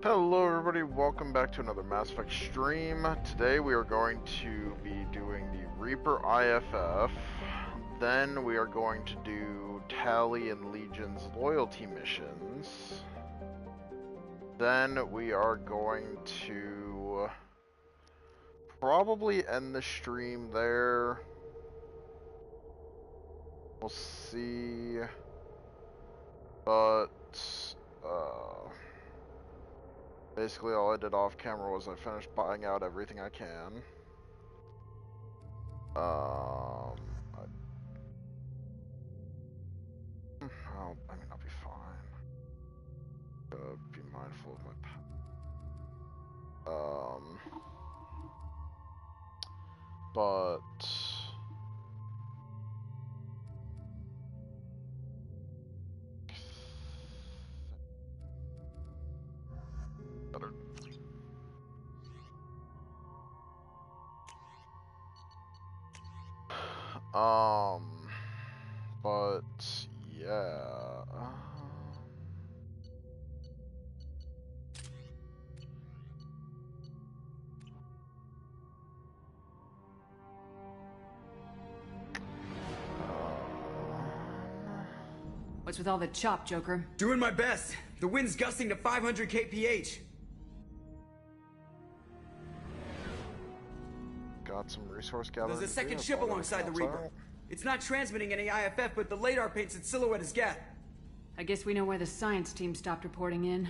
Hello everybody, welcome back to another Mass Effect stream. Today we are going to be doing the Reaper IFF. Then we are going to do Tally and Legion's loyalty missions. Then we are going to probably end the stream there. We'll see. But basically all I did off camera was I finished buying out everything I can. I mean, I'll be fine. Be mindful of my but better. But yeah. What's with all the chop, Joker? Doing my best. The wind's gusting to 500 kph. Got some resource gathering. There's a second ship alongside the Reaper. It's not transmitting any IFF, but the radar paints its silhouette as Geth. I guess we know where the science team stopped reporting in.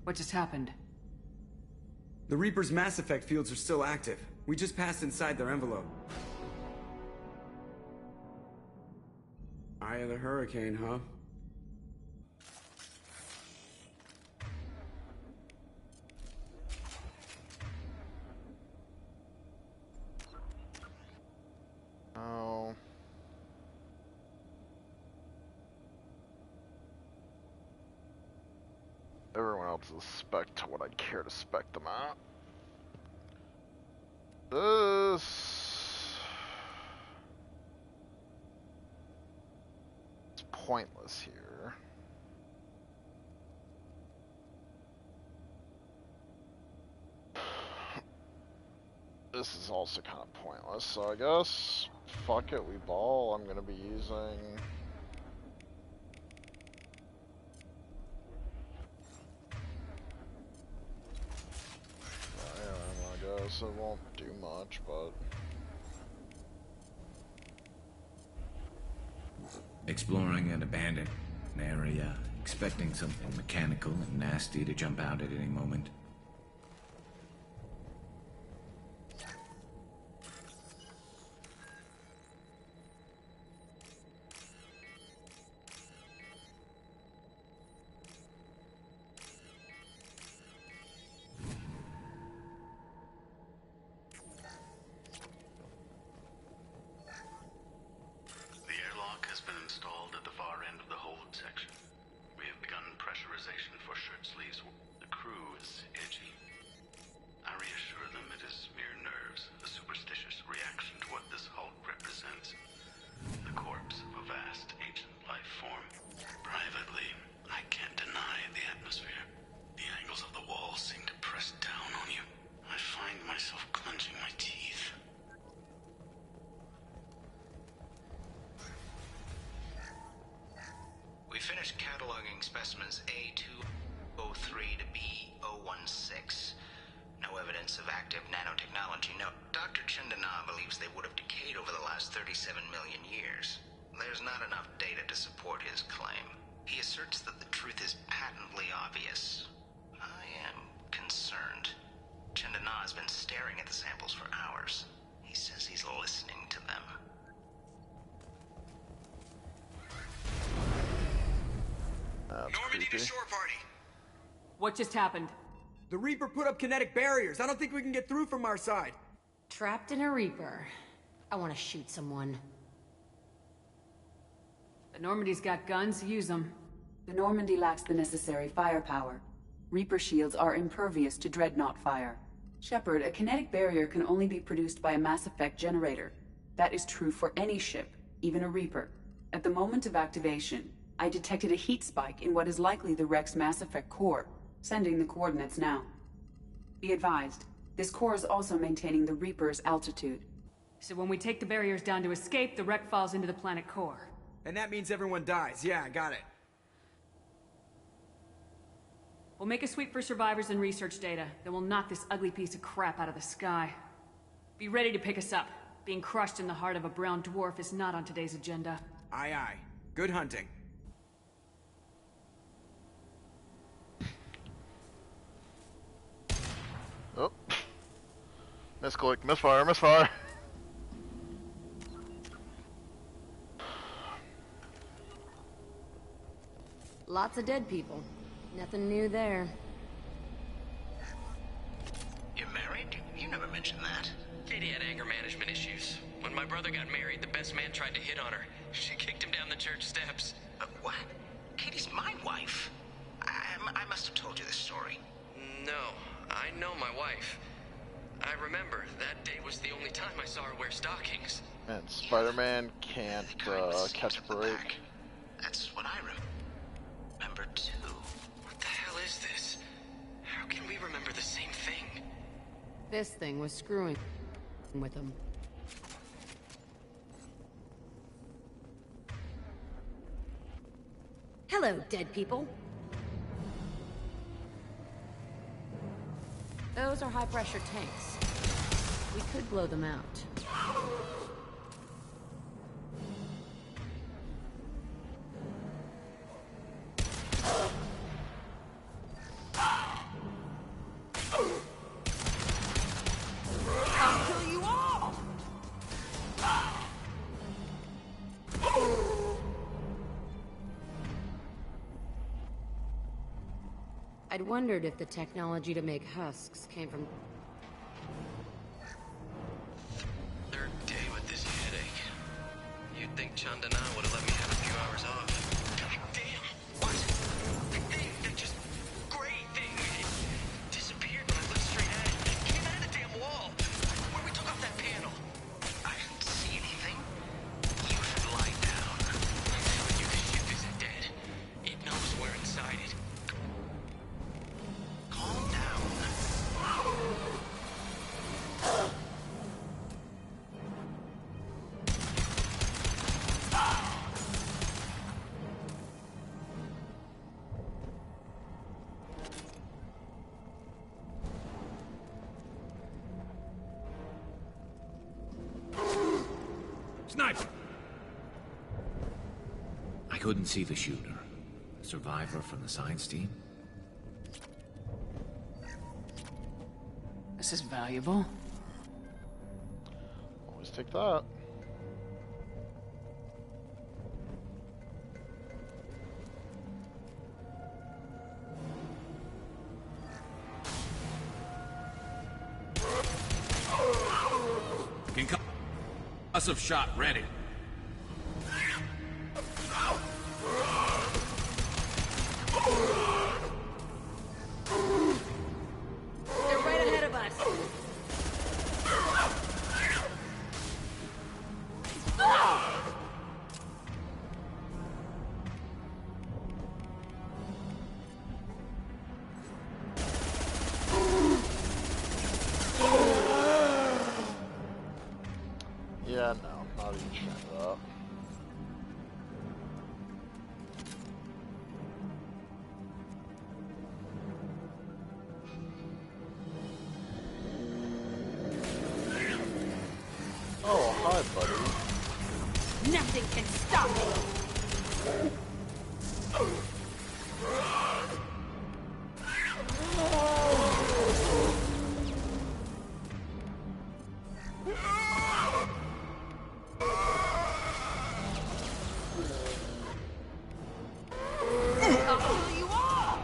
What just happened? The Reaper's Mass Effect fields are still active. We just passed inside their envelope. Eye of the hurricane, huh? Oh. Everyone else is spec to what I'd care to spec them at. This... It's pointless here. This is also kind of pointless, so I guess, fuck it, we ball. I'm gonna be using... I guess it won't do much, but... Exploring an abandoned area, expecting something mechanical and nasty to jump out at any moment. Finished cataloging specimens A203 to B016. No evidence of active nanotechnology. No, Dr. Chandana believes they would have decayed over the last 37 million years. There's not enough data to support his claim. He asserts that the truth is patently obvious. I am concerned. Chandana has been staring at the samples for hours. He says he's listening to them. Normandy to shore party. What just happened? The Reaper put up kinetic barriers. I don't think we can get through from our side. Trapped in a Reaper. I want to shoot someone. The Normandy's got guns, use them. The Normandy lacks the necessary firepower. Reaper shields are impervious to dreadnought fire. Shepard, a kinetic barrier can only be produced by a Mass Effect generator. That is true for any ship, even a Reaper. At the moment of activation, I detected a heat spike in what is likely the wreck's Mass Effect core, sending the coordinates now. Be advised, this core is also maintaining the Reaper's altitude. So when we take the barriers down to escape, the wreck falls into the planet core. And that means everyone dies. Yeah, I got it. We'll make a sweep for survivors and research data, then we'll knock this ugly piece of crap out of the sky. Be ready to pick us up. Being crushed in the heart of a brown dwarf is not on today's agenda. Aye, aye. Good hunting. Oh. Misclick, misfire, misfire. Lots of dead people. Nothing new there. You're married? You never mentioned that. Katie had anger management issues. When my brother got married, the best man tried to hit on her. She kicked him down the church steps. What? Katie's my wife. I must have told you this story. No, I know my wife. I remember, that day was the only time I saw her wear stockings. Man, Spider-Man can't catch a break. That's what I remember too. What the hell is this? How can we remember the same thing? This thing was screwing with him. Hello, dead people. Those are high-pressure tanks. We could blow them out. I'll kill you all! I'd wondered if the technology to make husks came from... Third day with this headache. You'd think Chandana would have let me have a few hours off. Damn! What? The thing, that just gray thing, it disappeared when I looked straight at it. It came out of the damn wall. When we took off that panel. I didn't see anything. You should lie down. You the ship isn't dead. It knows we're inside it. Calm down. Sniper! I couldn't see the shooter. A survivor from the science team? This is valuable. Always take that. Concussive shot ready. They're right ahead of us. Yeah, no, not even trying that. Oh, hi, buddy. Nothing can stop me. I'll kill you all!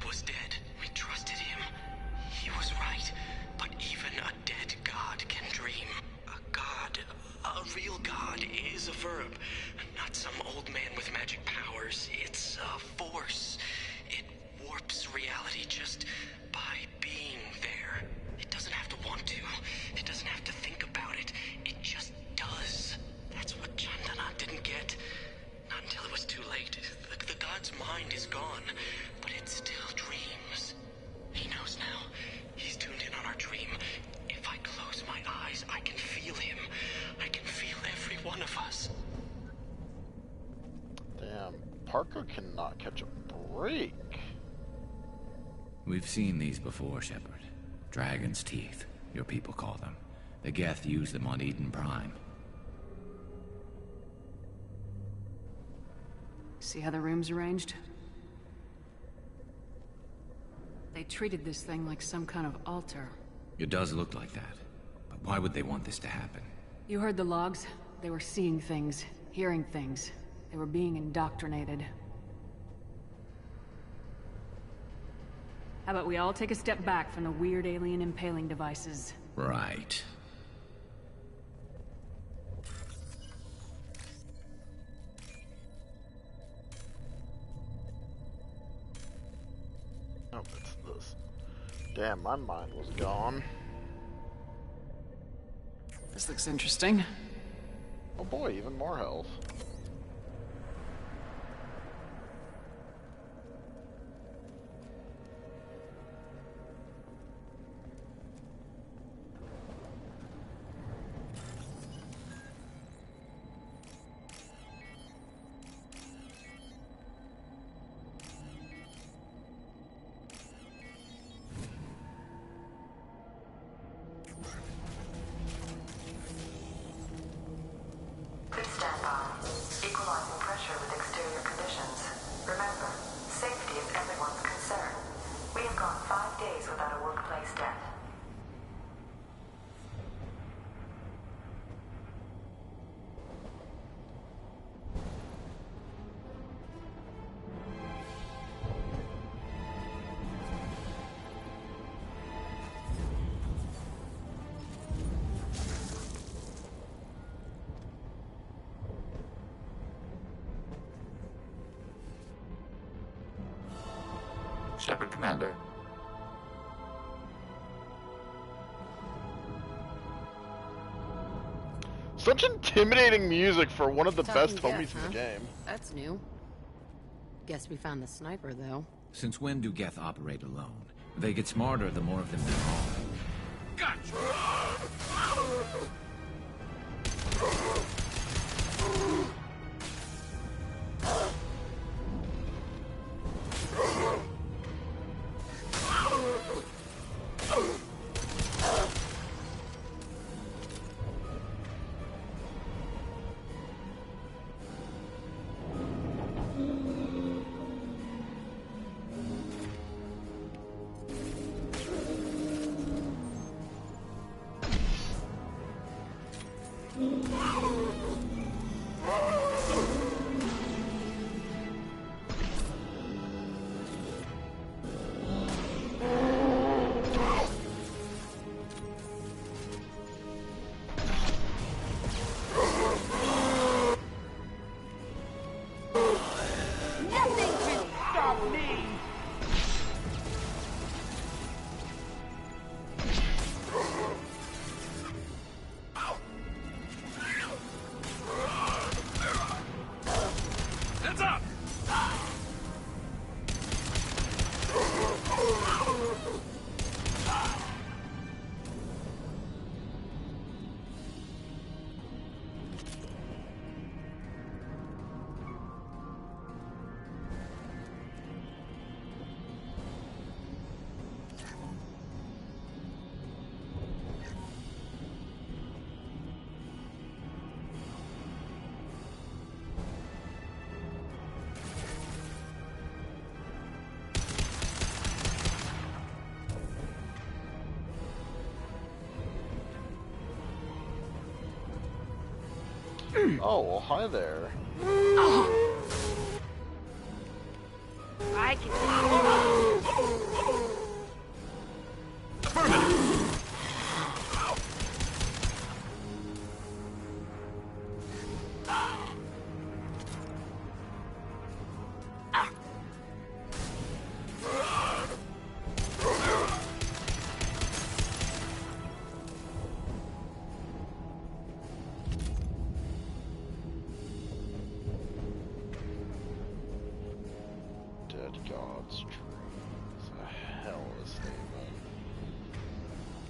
was dead. We trusted him. He was right. But even a dead god can dream. A god, a real god, is a verb. Not some old man with magic powers. It's a force. It warps reality just by being there. It doesn't have to want to. It doesn't have to think about it. It just does. That's what Chandana didn't get. Not until it was too late. The god's mind is gone, but it still dreams. He knows now. He's tuned in on our dream. If I close my eyes, I can feel him. I can feel every one of us. Damn, Parker cannot catch a break. We've seen these before, Shepard. Dragon's teeth, your people call them. The Geth used them on Eden Prime. See how the room's arranged? They treated this thing like some kind of altar. It does look like that. But why would they want this to happen? You heard the logs? They were seeing things, hearing things. They were being indoctrinated. How about we all take a step back from the weird alien impaling devices? Right. Oh, it's this. Damn, my mind was gone. This looks interesting. Oh boy, even more health. Shepard, Commander. Such intimidating music for one of the best Talking homies Geth, in the game. That's new. Guess we found the sniper, though. Since when do Geth operate alone? They get smarter the more of them there are. Oh, well, hi there. I can.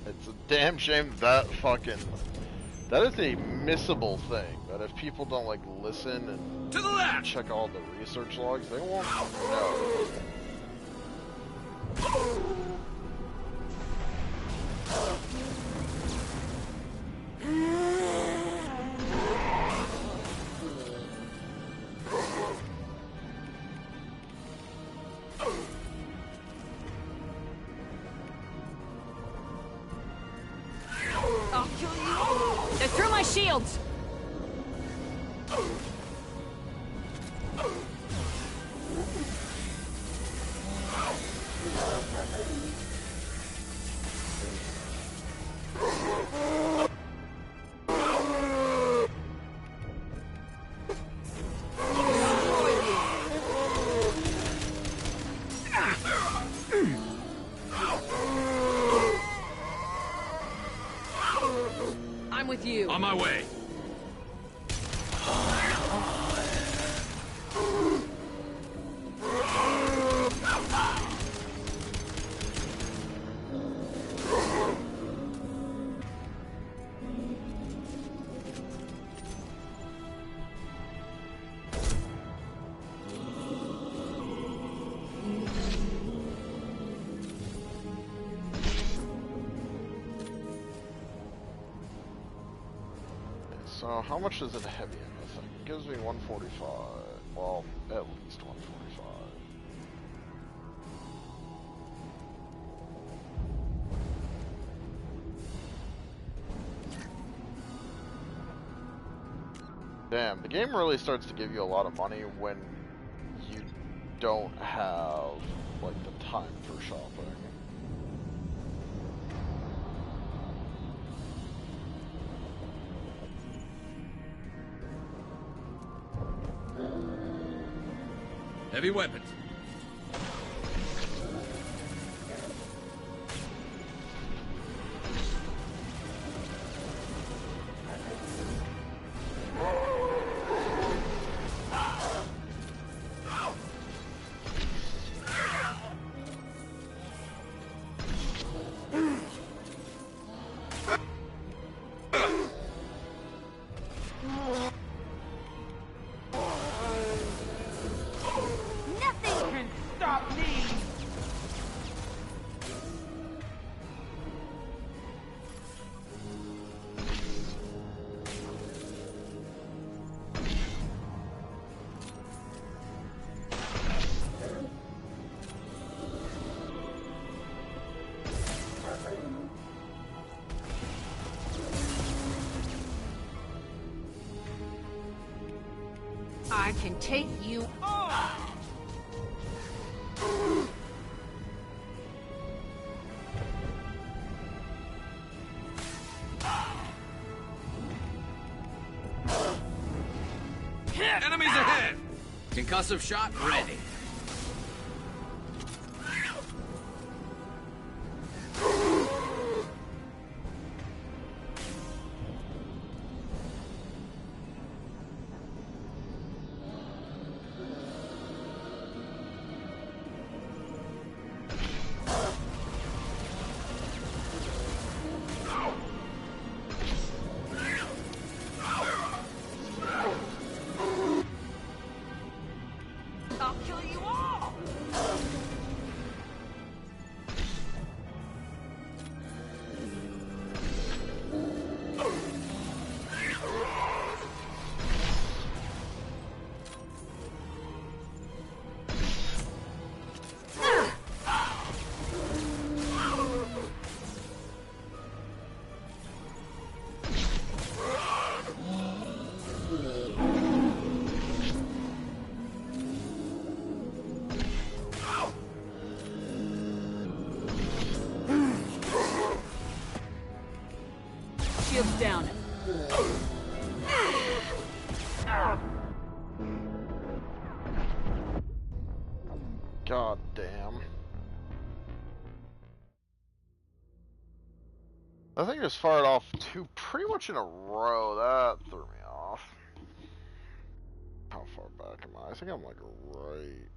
It's a damn shame that fucking... That is a missable thing. That if people don't, like, listen and To the left! check all the research logs, they won't know. I'll kill you all! They're through my shields! I'm with you. On my way. So, how much is it heavy in this thing? It gives me 145. Well, at least 145. Damn, the game really starts to give you a lot of money when you don't have, like, the time for shopping. Heavy weapons. I can take you on! Enemies ahead! Concussive shot ready. I'll kill you all! Shields down. God damn. I think I just fired off two pretty much in a row. That threw me off. How far back am I? I think I'm like right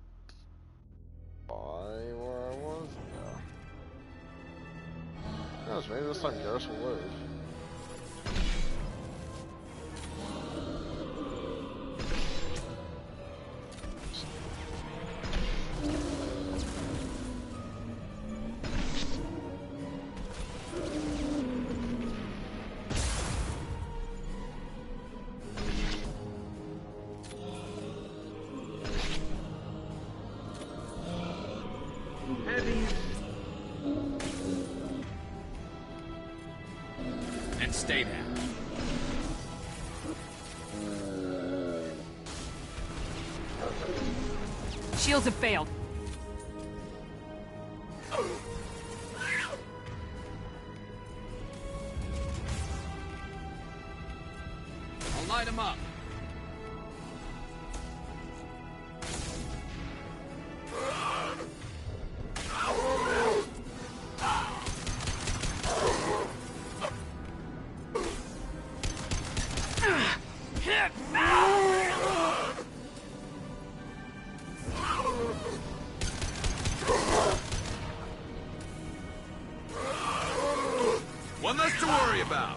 by where I was. Yeah. knows, maybe this time Garrus will live. And stay there. Shields have failed. I'll light him up. One less to worry about.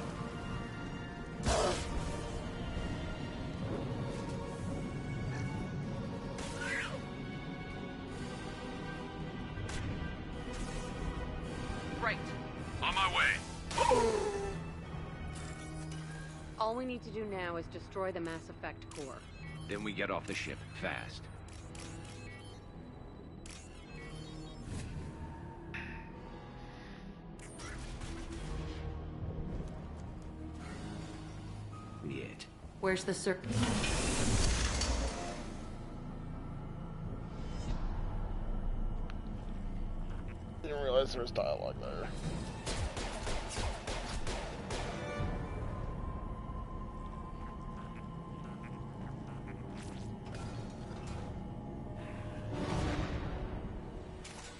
Right. On my way. All we need to do now is destroy the Mass Effect core. Then we get off the ship fast. It. Where's the circuit? Didn't realize there was dialogue there.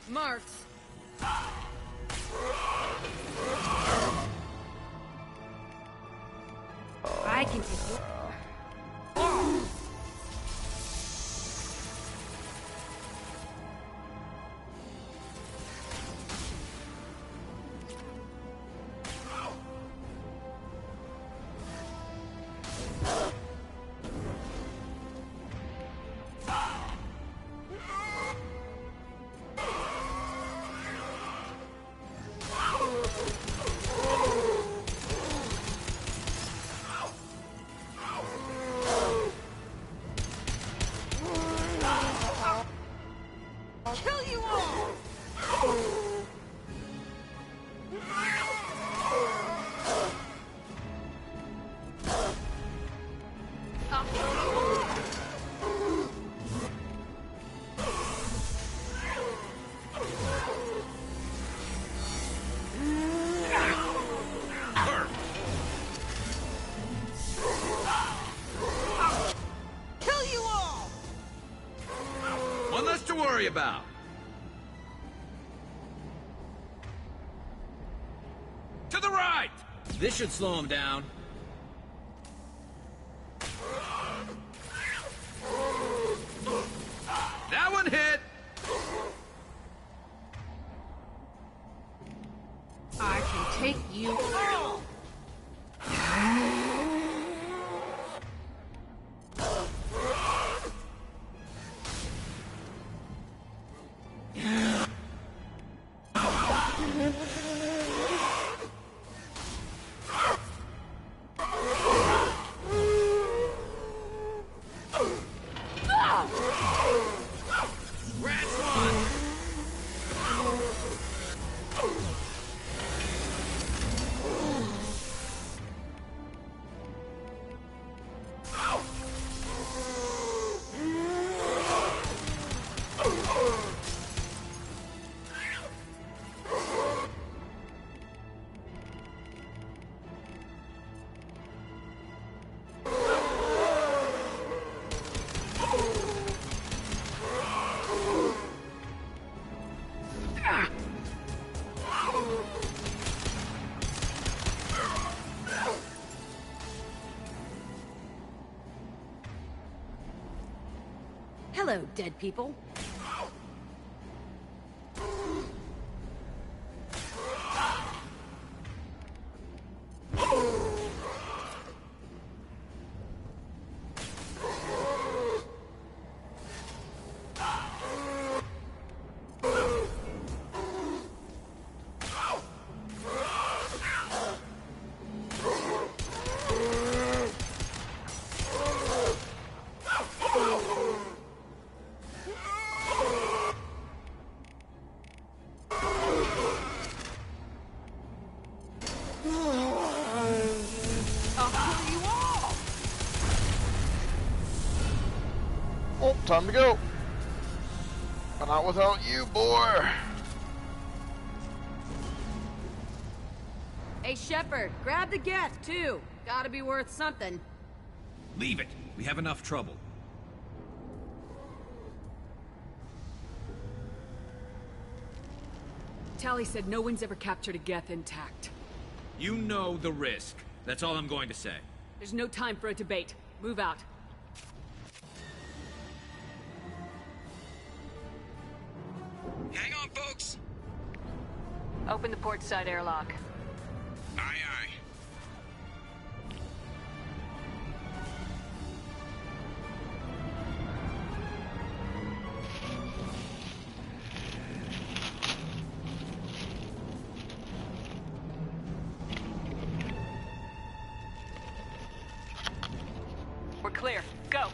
Marks! I can take you. Kill you all! Kill you all! One less to worry about. To the right! This should slow him down. That one hit! I can take you all! Hello, dead people. time to go. But not without you, boy. Hey, Shepard, grab the Geth, too. Gotta be worth something. Leave it. We have enough trouble. Tally said no one's ever captured a Geth intact. You know the risk. That's all I'm going to say. There's no time for a debate. Move out. Hang on, folks! Open the port side airlock. Aye, aye. We're clear. Go.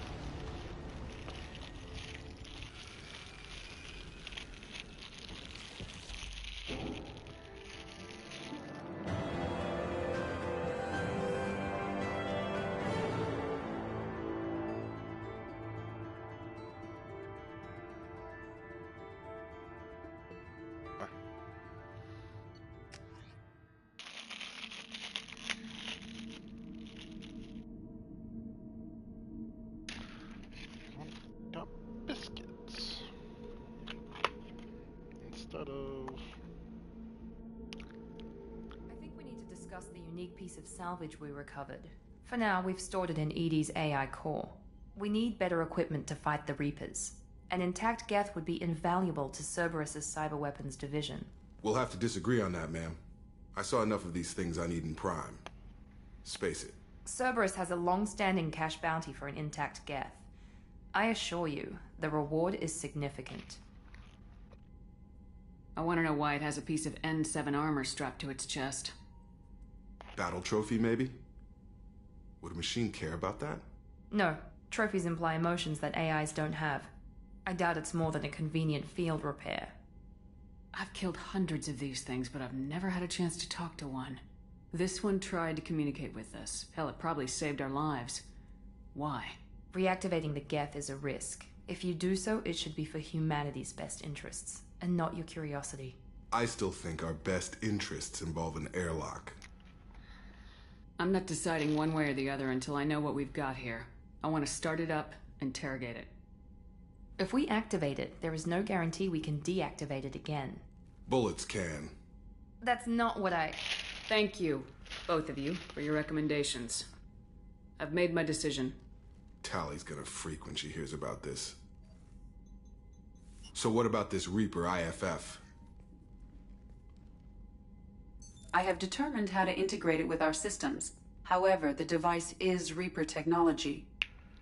Dump biscuits instead of. I think we need to discuss the unique piece of salvage we recovered. For now, we've stored it in Edie's AI core. We need better equipment to fight the Reapers. An intact Geth would be invaluable to Cerberus's cyber weapons division. We'll have to disagree on that, ma'am. I saw enough of these things I need in Prime. Space it. Cerberus has a long-standing cash bounty for an intact Geth. I assure you, the reward is significant. I want to know why it has a piece of N7 armor strapped to its chest. Battle trophy, maybe? Would a machine care about that? No, trophies imply emotions that AIs don't have. I doubt it's more than a convenient field repair. I've killed hundreds of these things, but I've never had a chance to talk to one. This one tried to communicate with us. Hell, it probably saved our lives. Why? Reactivating the Geth is a risk. If you do so, it should be for humanity's best interests, and not your curiosity. I still think our best interests involve an airlock. I'm not deciding one way or the other until I know what we've got here. I want to start it up, interrogate it. If we activate it, there is no guarantee we can deactivate it again. Bullets can. That's not what I... Thank you, both of you, for your recommendations. I've made my decision. Tally's gonna freak when she hears about this. So what about this Reaper IFF? I have determined how to integrate it with our systems. However, the device is Reaper technology.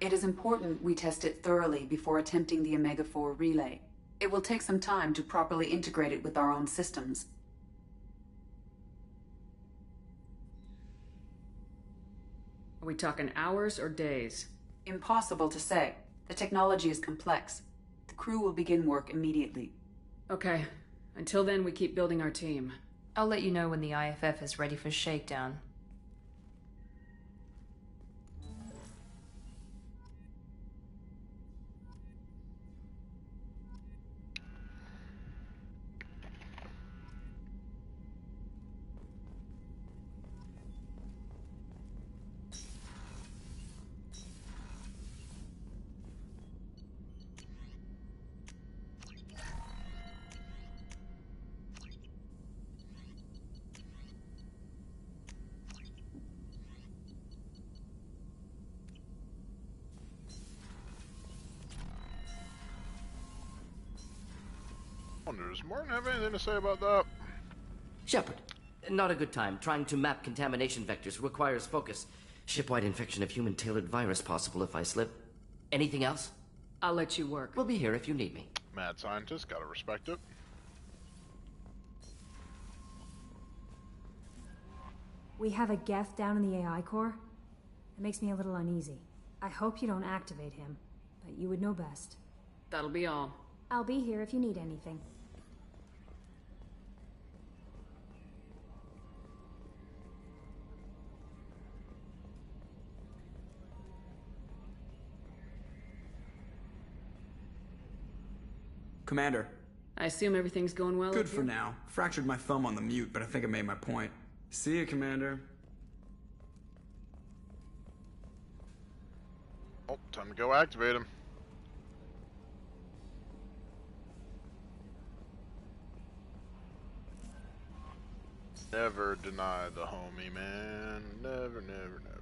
It is important we test it thoroughly before attempting the Omega-4 relay. It will take some time to properly integrate it with our own systems. Are we talking hours or days? Impossible to say. The technology is complex. The crew will begin work immediately. Okay. Until then, we keep building our team. I'll let you know when the IFF is ready for shakedown. Does Martin have anything to say about that? Shepard, not a good time. Trying to map contamination vectors requires focus. Shipwide infection of human-tailored virus possible if I slip. Anything else? I'll let you work. We'll be here if you need me. Mad scientist, gotta respect it. We have a Geth down in the AI core. It makes me a little uneasy. I hope you don't activate him, but you would know best. That'll be all. I'll be here if you need anything. Commander. I assume everything's going well Good up for here? now. Fractured my thumb on the mute, but I think I made my point. See you, Commander. Oh, time to go activate him. Never deny the homie, man. Never, never, never.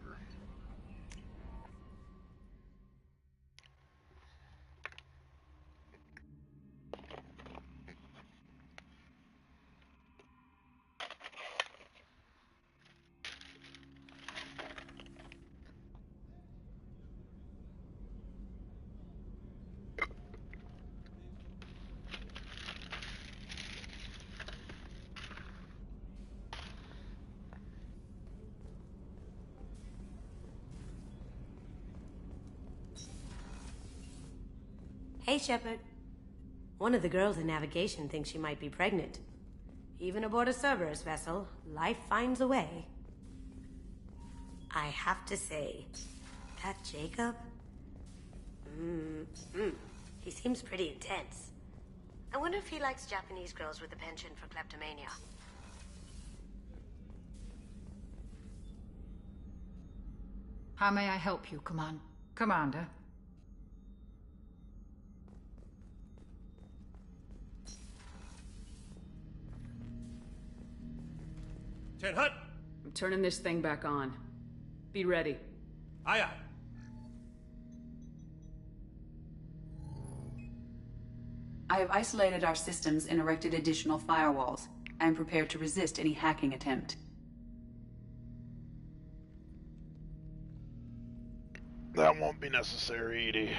Hey, Shepard. One of the girls in navigation thinks she might be pregnant. Even aboard a Cerberus vessel, life finds a way. I have to say, that Jacob? He seems pretty intense. I wonder if he likes Japanese girls with a penchant for kleptomania. How may I help you, Commander? Ten Hut! I'm turning this thing back on. Be ready. Aye, aye. I have isolated our systems and erected additional firewalls. I am prepared to resist any hacking attempt. That won't be necessary, Edie.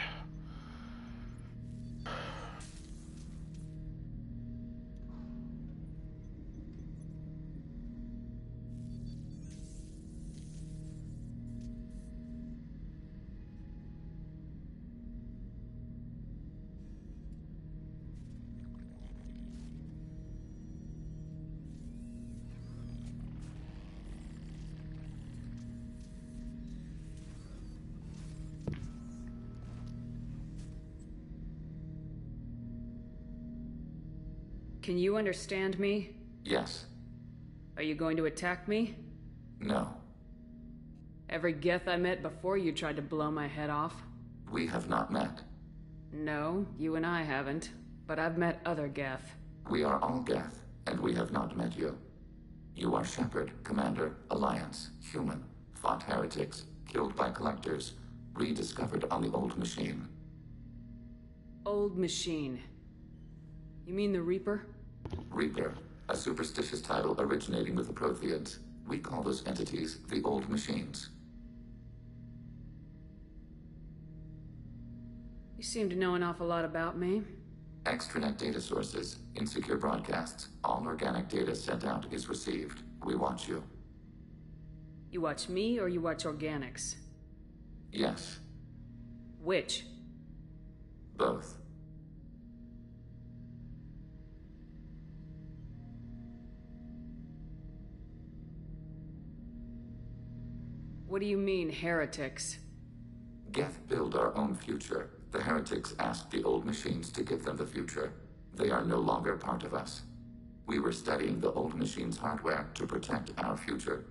Can you understand me? Yes. Are you going to attack me? No. Every Geth I met before you tried to blow my head off? We have not met. No, you and I haven't. But I've met other Geth. We are all Geth, and we have not met you. You are Shepard, Commander, Alliance, human, fought heretics, killed by collectors, rediscovered on the old machine. Old machine. You mean the Reaper? Reaper, a superstitious title originating with the Protheans. We call those entities the old machines. You seem to know an awful lot about me. Extranet data sources, insecure broadcasts, all organic data sent out is received. We watch you. You watch me or you watch organics? Yes. Which? Both. What do you mean, heretics? Geth build our own future. The heretics asked the old machines to give them the future. They are no longer part of us. We were studying the old machines' hardware to protect our future.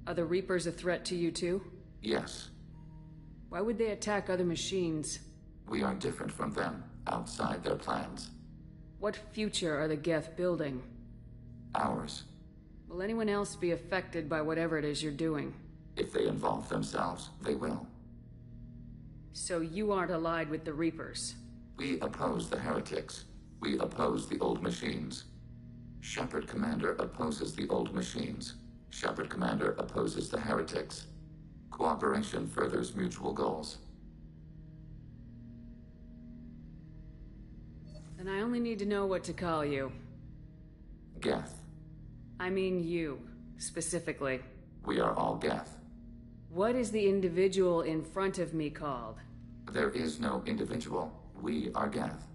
Are the Reapers a threat to you too? Yes. Why would they attack other machines? We are different from them, outside their plans. What future are the Geth building? Ours. Will anyone else be affected by whatever it is you're doing? If they involve themselves, they will. So you aren't allied with the Reapers? We oppose the heretics. We oppose the old machines. Shepard Commander opposes the old machines. Shepard Commander opposes the heretics. Cooperation furthers mutual goals. Then I only need to know what to call you. Geth. I mean you, specifically. We are all Geth. What is the individual in front of me called? There is no individual. We are Geth.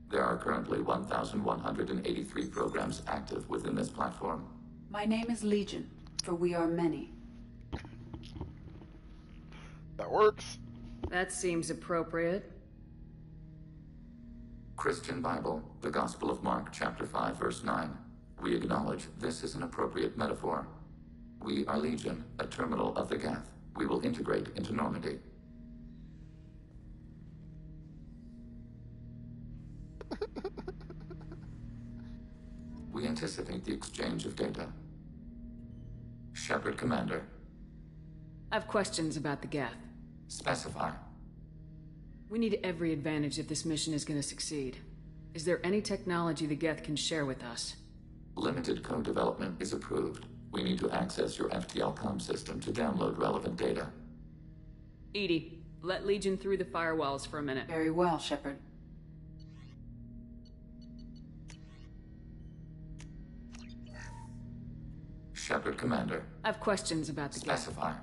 There are currently 1,183 programs active within this platform. My name is Legion, for we are many. That works. That seems appropriate. Christian Bible, the Gospel of Mark, chapter 5, verse 9. We acknowledge this is an appropriate metaphor. We are Legion, a terminal of the Geth. We will integrate into Normandy. We anticipate the exchange of data. Shepard, Commander. I have questions about the Geth. Specify. We need every advantage if this mission is going to succeed. Is there any technology the Geth can share with us? Limited co-development is approved. We need to access your FTL comm system to download relevant data. EDI, let Legion through the firewalls for a minute. Very well, Shepard. Shepard, Commander. I have questions about the Geth. Specify.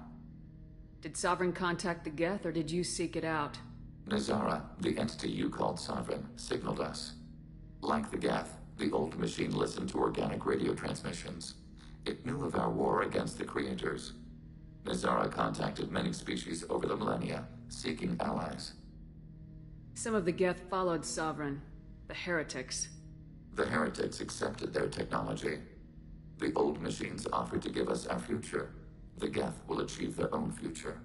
Did Sovereign contact the Geth, or did you seek it out? Nazara, the entity you called Sovereign, signaled us. Like the Geth, the old machine listened to organic radio transmissions. It knew of our war against the Creators. Nazara contacted many species over the millennia, seeking allies. Some of the Geth followed Sovereign. The heretics. The heretics accepted their technology. The old machines offered to give us our future. The Geth will achieve their own future.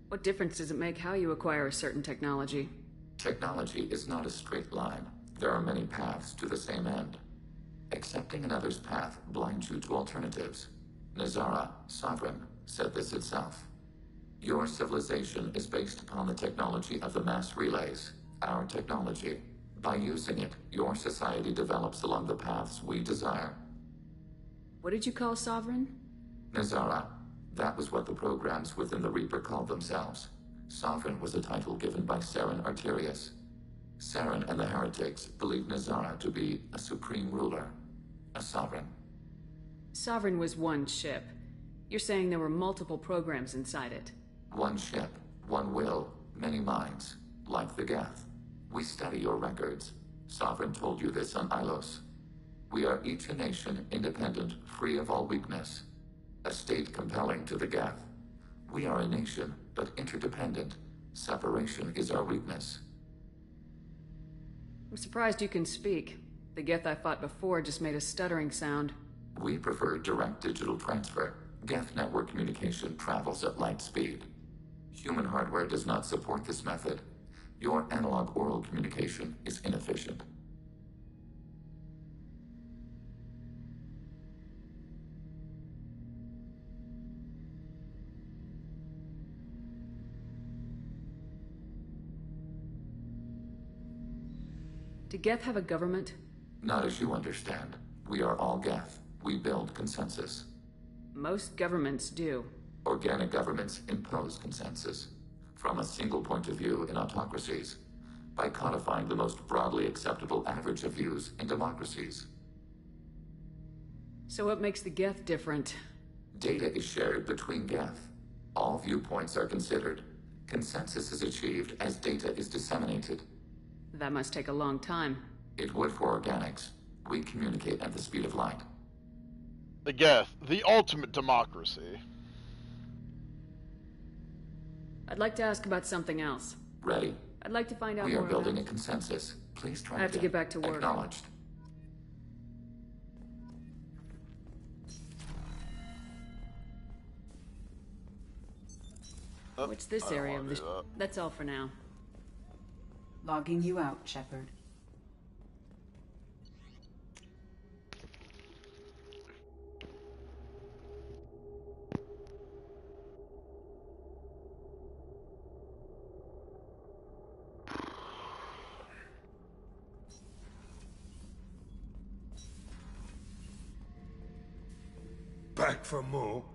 What difference does it make how you acquire a certain technology? Technology is not a straight line. There are many paths to the same end. Accepting another's path blinds you to alternatives. Nazara, Sovereign, said this itself. Your civilization is based upon the technology of the mass relays, our technology. By using it, your society develops along the paths we desire. What did you call Sovereign? Nazara. That was what the programs within the Reaper called themselves. Sovereign was a title given by Saren Arterius. Saren and the heretics believed Nazara to be a supreme ruler, a sovereign. Sovereign was one ship. You're saying there were multiple programs inside it. One ship, one will, many minds, like the Geth. We study your records. Sovereign told you this on Ilos. We are each a nation, independent, free of all weakness. A state compelling to the Geth. We are a nation, but interdependent. Separation is our weakness. I'm surprised you can speak. The Geth I fought before just made a stuttering sound. We prefer direct digital transfer. Geth network communication travels at light speed. Human hardware does not support this method. Your analog oral communication is inefficient. Do Geth have a government? Not as you understand. We are all Geth. We build consensus. Most governments do. Organic governments impose consensus. From a single point of view in autocracies. By codifying the most broadly acceptable average of views in democracies. So what makes the Geth different? Data is shared between Geth. All viewpoints are considered. Consensus is achieved as data is disseminated. That must take a long time. It would for organics. We communicate at the speed of light. The Geth, the ultimate democracy. I'd like to ask about something else. Ready. I'd like to find out We are more building about... a consensus. Please try I have to get back to work. Acknowledged. What's this area of the... That's all for now. Logging you out, Shepard. Back for more?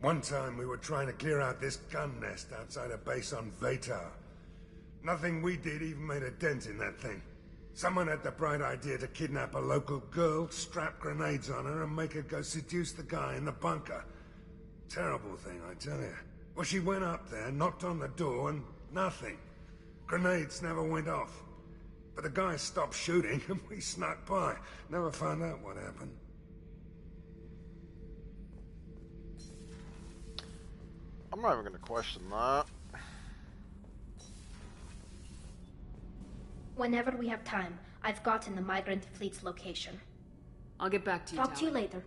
One time we were trying to clear out this gun nest outside a base on Vatar. Nothing we did even made a dent in that thing. Someone had the bright idea to kidnap a local girl, strap grenades on her, and make her go seduce the guy in the bunker. Terrible thing, I tell you. Well, she went up there, knocked on the door, and nothing. Grenades never went off. But the guy stopped shooting, and we snuck by. Never found out what happened. I'm not even gonna question that. Whenever we have time, I've gotten the migrant fleet's location. I'll get back to you, Talk to you Tali. later.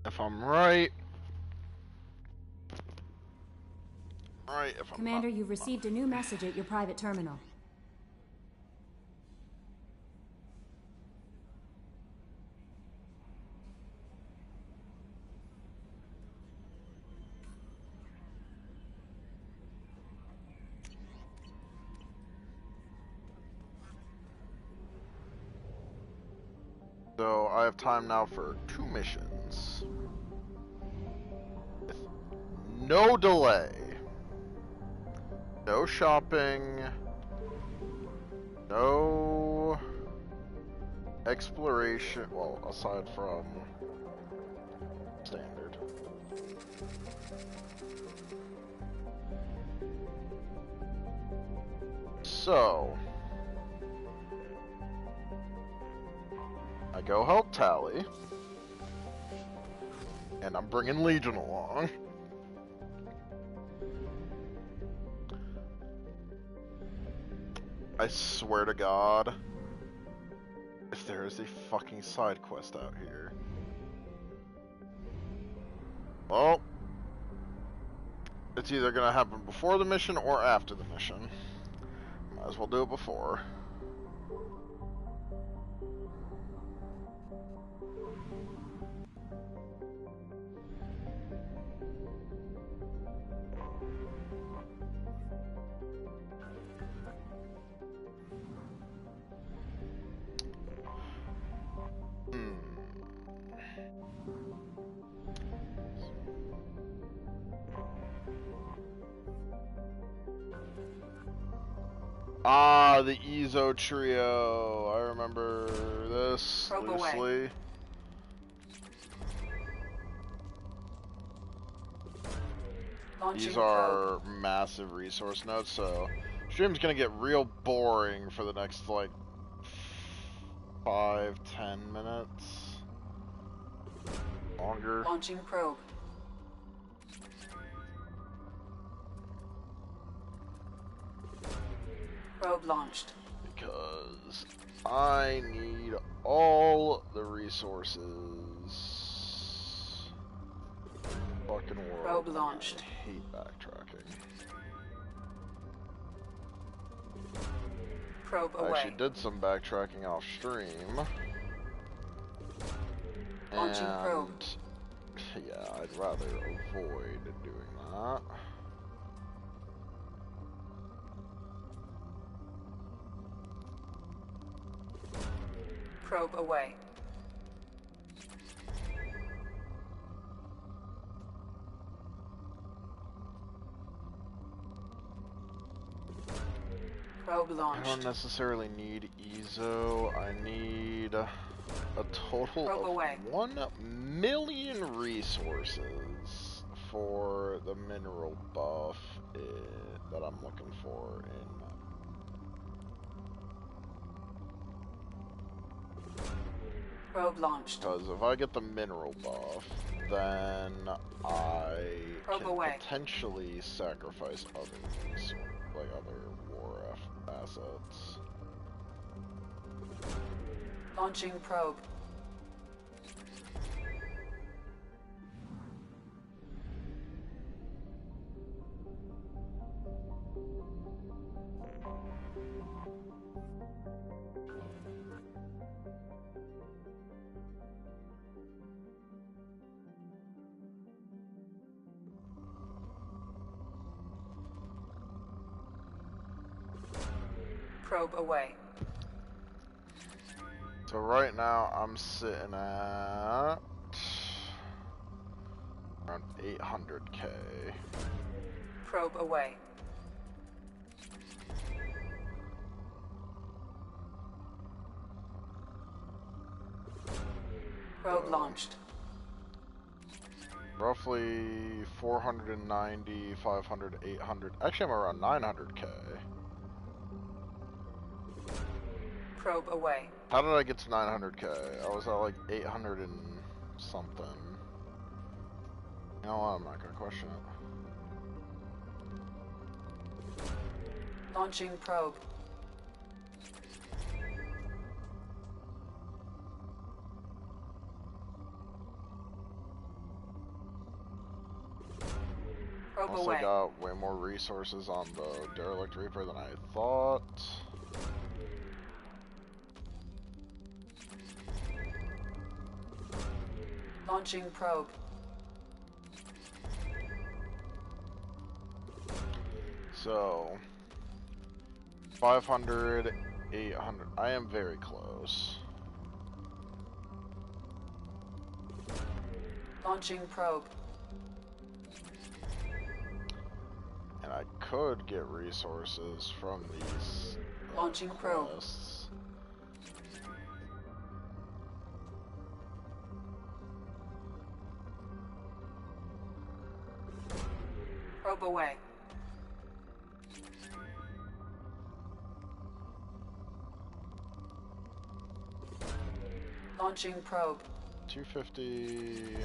If I'm right. If I'm Commander, not. you've received a new message at your private terminal. So I have time now for 2 missions. With no delay. No shopping. No exploration. Well, aside from standard. So I go help Tali, and I'm bringing Legion along. I swear to God, if there is a fucking side quest out here. Well, it's either gonna happen before the mission or after the mission. Might as well do it before. Ah, the Ezo trio. I remember this loosely. These are massive resource nodes, so stream's gonna get real boring for the next like 5-10 minutes. Longer. Launching probe. Probe launched. Because I need all the resources. Fucking world. Probe launched. I hate backtracking. Probe I away. actually did some backtracking off stream. Launching probe. Yeah, I'd rather avoid doing that. Probe away. Probe launched. I don't necessarily need Ezo. I need a total Probe of away. 1 million resources for the mineral buff that I'm looking for in. Probe launched. Because if I get the mineral buff, then I Probe can away. potentially sacrifice other resources, like other war assets. Launching probe. Probe away. So right now I'm sitting at around 800k. Probe away. Probe launched. Roughly 490, 500, 800. Actually, I'm around 900k. Probe away. How did I get to 900k? I was at like 800 and something. You know what? I'm not gonna question it. Launching probe. Probe Also away. got way more resources on the derelict reaper than I thought. Launching probe. So 500, 800. I am very close. Launching probe. And I could get resources from these Launching probe. quests. Probe away. Launching probe. 250.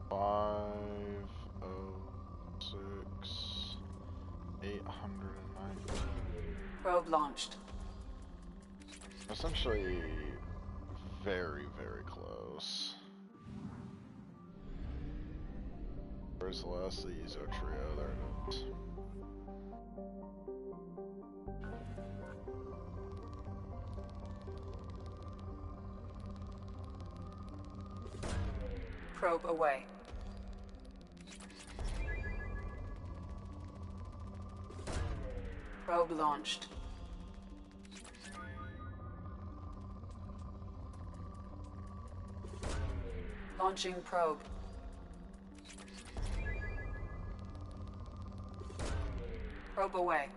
506. 890. Probe launched. Essentially, very, very close. Where's the last of the Ezo trio? There it is. Probe away. Probe launched. Launching probe. Probe away.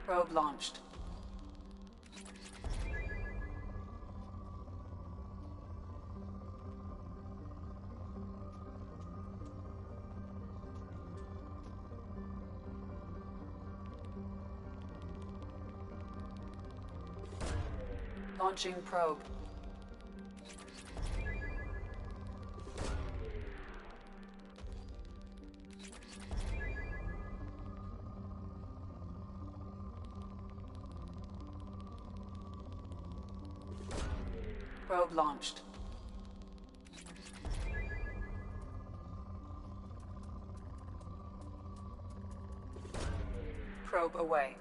Probe launched. Launching probe. Probe launched. Probe away.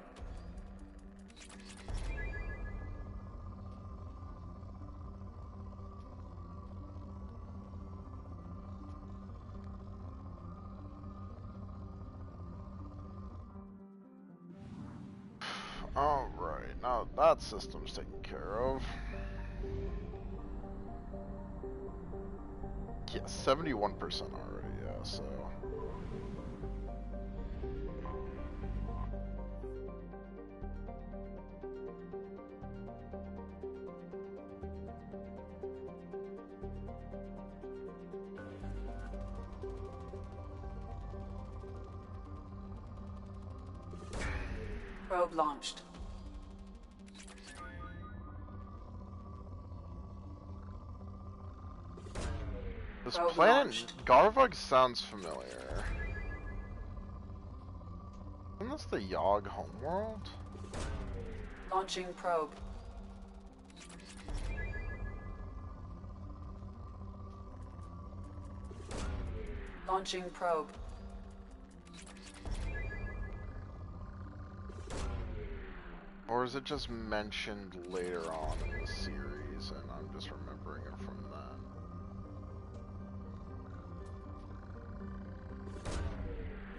Alright, now that system's taken care of. Yeah, 71% already, yeah, so. Probe launched. This Probe planet, launched. Garvug sounds familiar. Isn't this the Yogg homeworld? Launching probe. Launching probe. Or is it just mentioned later on in the series and I'm just remembering it from then?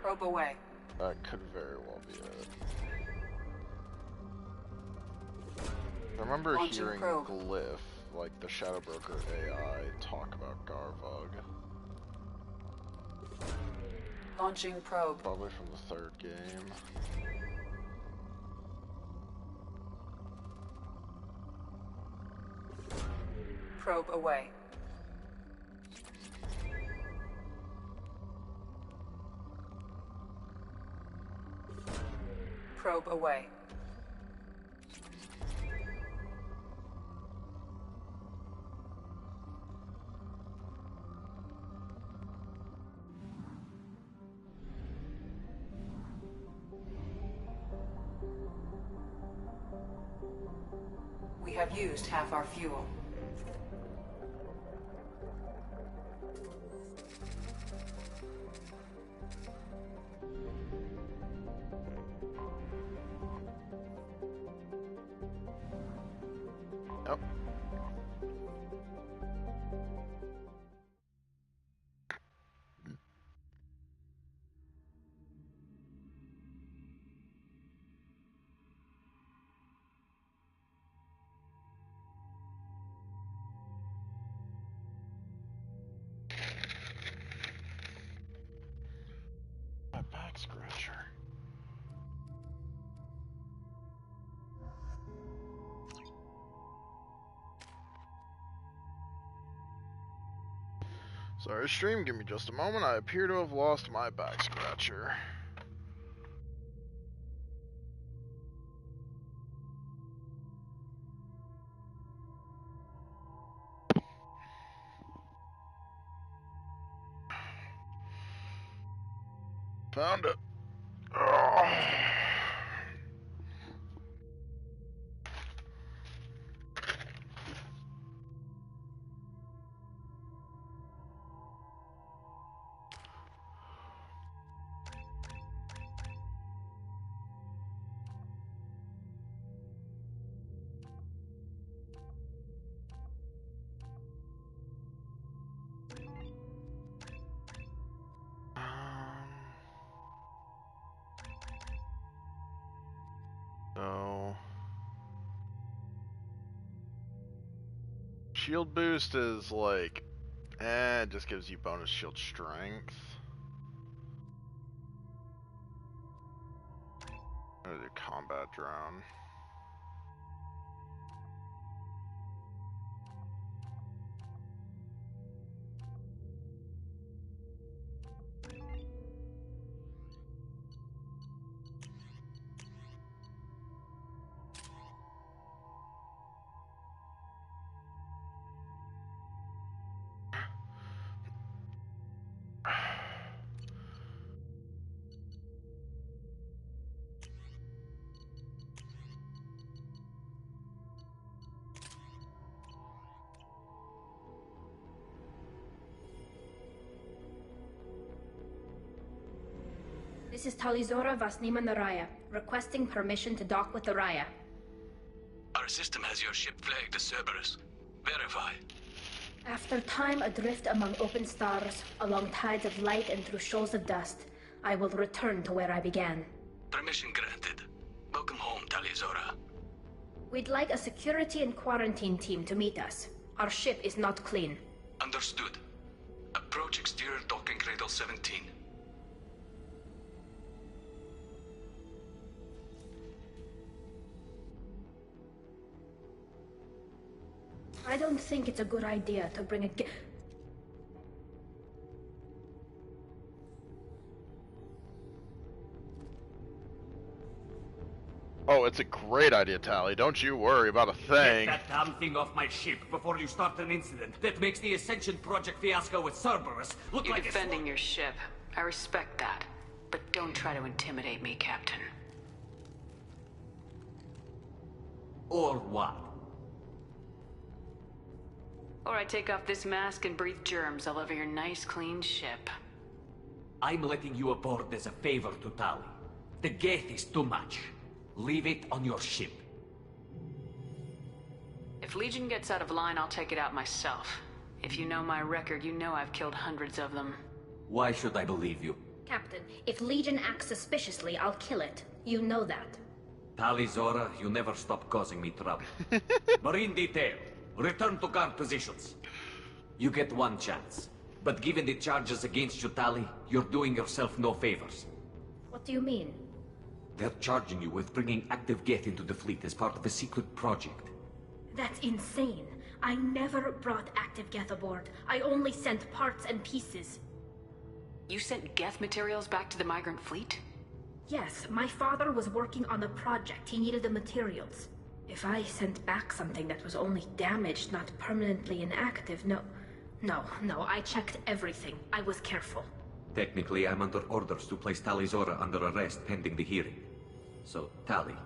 Probe away. That could very well be it. I remember Launching hearing probe. Glyph, like the Shadow Broker AI, talk about Garvug. Launching probe. Probably from the third game. Probe away. Probe away. We have used half our fuel. Yep. My back scratcher. Sorry, stream, give me just a moment. I appear to have lost my back scratcher. Found it. Oh. So shield boost is like, it just gives you bonus shield strength. I'm gonna do combat drone. This is Talizora Vasnima Naraya, requesting permission to dock with the Raya. Our system has your ship flagged as Cerberus. Verify. After time adrift among open stars, along tides of light and through shoals of dust, I will return to where I began. Permission granted. Welcome home, Talizora. We'd like a security and quarantine team to meet us. Our ship is not clean. Understood. Approach exterior docking cradle 17. I don't think it's a good idea to bring a Oh, it's a great idea, Tally. Don't you worry about a thing. Get that damn thing off my ship before you start an incident that makes the Ascension Project fiasco with Cerberus look You're like defending your ship. I respect that. But don't try to intimidate me, Captain. Or what? Or I take off this mask and breathe germs all over your nice, clean ship. I'm letting you aboard as a favor to Tali. The gate is too much. Leave it on your ship. If Legion gets out of line, I'll take it out myself. If you know my record, you know I've killed hundreds of them. Why should I believe you? Captain, if Legion acts suspiciously, I'll kill it. You know that. Talizora, you never stop causing me trouble. Marine detail, return to guard positions. You get one chance. But given the charges against you, Tali, you're doing yourself no favors. What do you mean? They're charging you with bringing active Geth into the fleet as part of a secret project. That's insane. I never brought active Geth aboard. I only sent parts and pieces. You sent Geth materials back to the migrant fleet? Yes, my father was working on a project. He needed the materials. If I sent back something that was only damaged, not permanently inactive, no, I checked everything. I was careful. Technically, I'm under orders to place Tali Zora under arrest pending the hearing. So, Tali,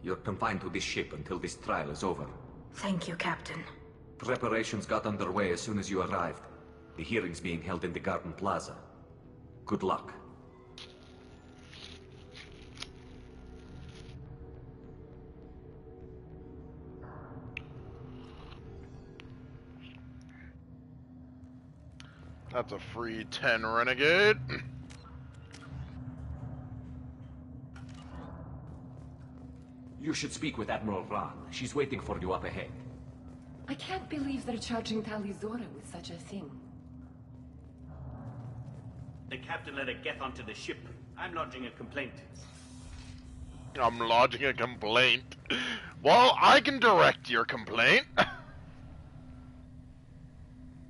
you're confined to this ship until this trial is over. Thank you, Captain. Preparations got underway as soon as you arrived. The hearing's being held in the Garden Plaza. Good luck. That's a free 10 Renegade. You should speak with Admiral Ran. She's waiting for you up ahead. I can't believe they're charging Tali Zora with such a thing. The captain let a Geth onto the ship. I'm lodging a complaint. I'm lodging a complaint. Well, I can direct your complaint.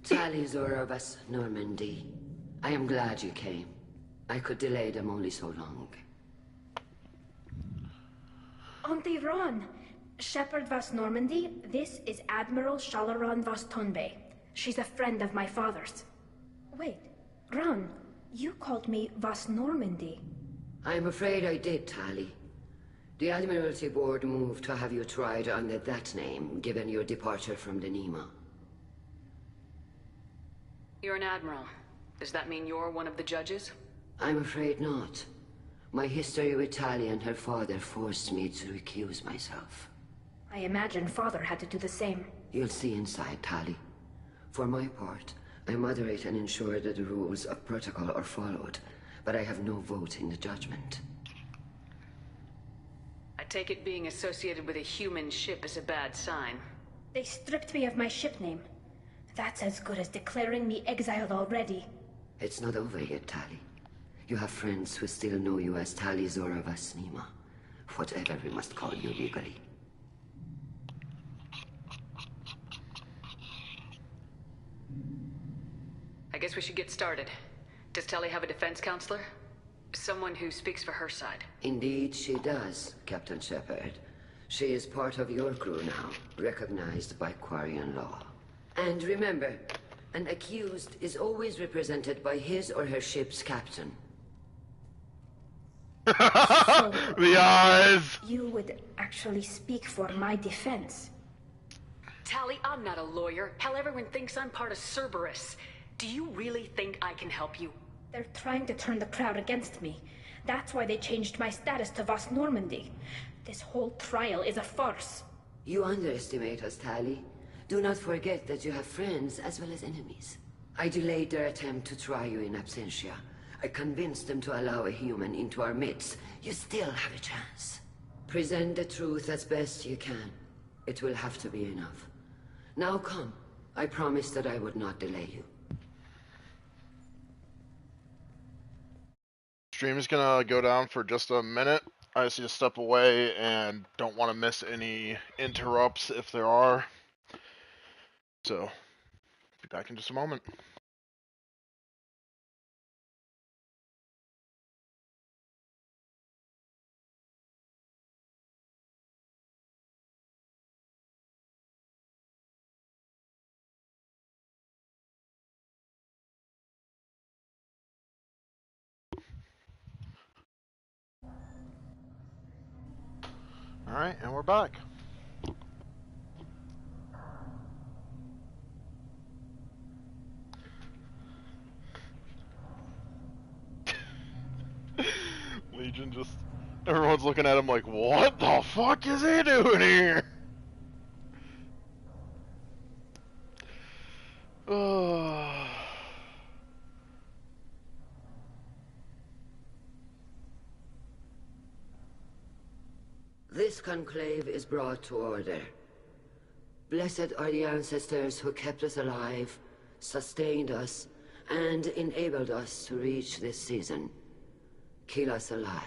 Tali Zora vas Normandy. I am glad you came. I could delay them only so long. Auntie Ron, Shepard vas Normandy, this is Admiral Shalaron vas Tonbe. She's a friend of my father's. Wait, Ron, you called me vas Normandy. I'm afraid I did, Tali. The Admiralty Board moved to have you tried under that name, given your departure from the Nima. You're an admiral. Does that mean you're one of the judges? I'm afraid not. My history with Tali and her father forced me to recuse myself. I imagine father had to do the same. You'll see inside, Tali. For my part, I moderate and ensure that the rules of protocol are followed, but I have no vote in the judgment. I take it being associated with a human ship is a bad sign. They stripped me of my ship name. That's as good as declaring me exiled already. It's not over yet, Tali. You have friends who still know you as Tali Zora vas Nima. Whatever we must call you legally. I guess we should get started. Does Tali have a defense counselor? Someone who speaks for her side. Indeed she does, Captain Shepard. She is part of your crew now, recognized by Quarian law. And remember, an accused is always represented by his or her ship's captain. The eyes! You would actually speak for my defense. Tali, I'm not a lawyer. Hell, everyone thinks I'm part of Cerberus. Do you really think I can help you? They're trying to turn the crowd against me. That's why they changed my status to Vas Normandy. This whole trial is a farce. You underestimate us, Tali. Do not forget that you have friends as well as enemies. I delayed their attempt to try you in absentia. I convinced them to allow a human into our midst. You still have a chance. Present the truth as best you can. It will have to be enough. Now come. I promised that I would not delay you. Stream is gonna go down for just a minute. I just need to step away and don't want to miss any interrupts if there are. So, be back in just a moment. Alright, and we're back. Legion just... Everyone's looking at him like, what the fuck is he doing here? This conclave is brought to order. Blessed are the ancestors who kept us alive, sustained us, and enabled us to reach this season. Kill us alive.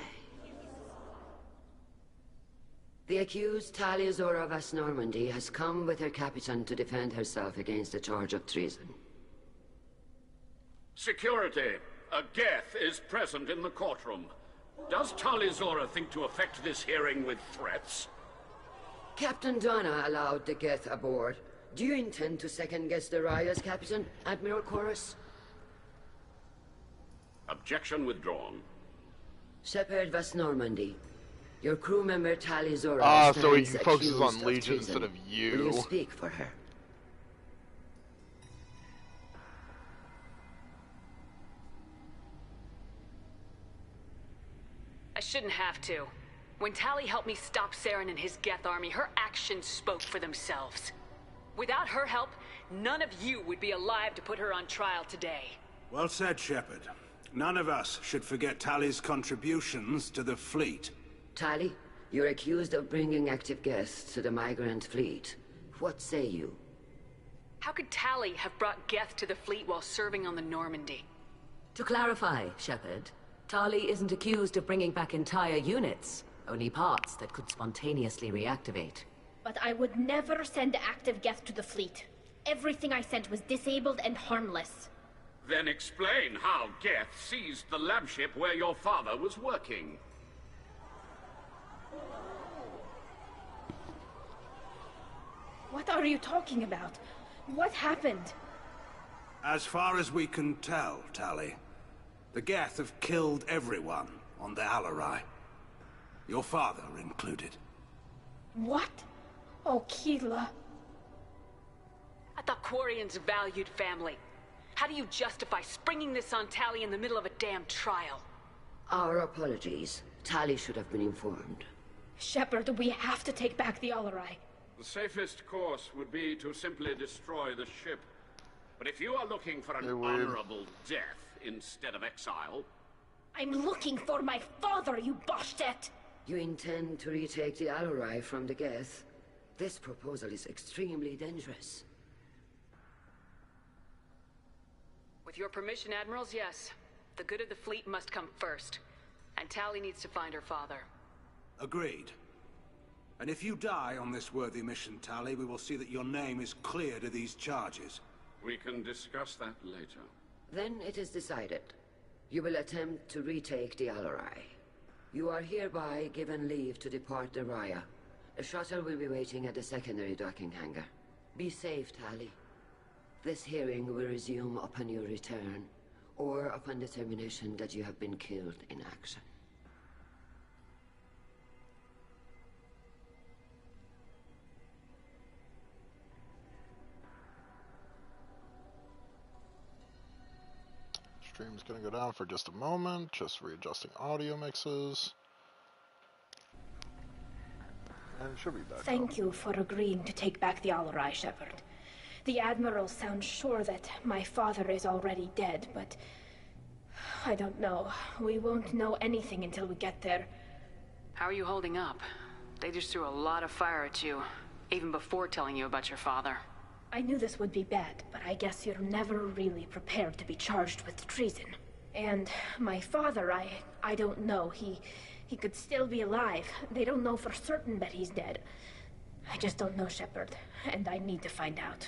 The accused Talia Zora Vas Normandy has come with her captain to defend herself against the charge of treason. Security. A Geth is present in the courtroom. Does Talia Zora think to affect this hearing with threats? Captain Donna allowed the Geth aboard. Do you intend to second-guess the Raya's captain, Admiral Chorus? Objection withdrawn. Shepard Vas Normandy. Your crew member Talia Zora so he stands focuses on accused of Legion treason. instead of you. Will you speak for her? I shouldn't have to. When Tali helped me stop Saren and his Geth army, her actions spoke for themselves. Without her help, none of you would be alive to put her on trial today. Well said, Shepard. None of us should forget Tali's contributions to the fleet. Tali, you're accused of bringing active Geth to the migrant fleet. What say you? How could Tali have brought Geth to the fleet while serving on the Normandy? To clarify, Shepard, Tali isn't accused of bringing back entire units, only parts that could spontaneously reactivate. But I would never send active Geth to the fleet. Everything I sent was disabled and harmless. Then explain how Geth seized the lab ship where your father was working. What are you talking about? What happened? As far as we can tell, Tali, the Geth have killed everyone on the Alarai. Your father included. What? Oh, Keela. I thought Quarians valued family. How do you justify springing this on Tali in the middle of a damn trial? Our apologies. Tali should have been informed. Shepard, we have to take back the Alarai. The safest course would be to simply destroy the ship. But if you are looking for an honorable death instead of exile... I'm looking for my father, you bastet! You intend to retake the Alarai from the Geth? This proposal is extremely dangerous. With your permission, Admirals, yes. The good of the fleet must come first. And Tali needs to find her father. Agreed. And if you die on this worthy mission, Tali, we will see that your name is cleared of these charges. We can discuss that later. Then it is decided. You will attempt to retake the Alarai. You are hereby given leave to depart the Raya. A shuttle will be waiting at the secondary docking hangar. Be safe, Tali. This hearing will resume upon your return, or upon determination that you have been killed in action. Stream's gonna go down for just a moment, just readjusting audio mixes. And it should be back. Thank you for agreeing to take back the Alarai, Shepard. The Admiral sounds sure that my father is already dead, but... I don't know. We won't know anything until we get there. How are you holding up? They just threw a lot of fire at you, even before telling you about your father. I knew this would be bad, but I guess you're never really prepared to be charged with treason. And my father, I don't know. He could still be alive. They don't know for certain that he's dead. I just don't know, Shepard, and I need to find out.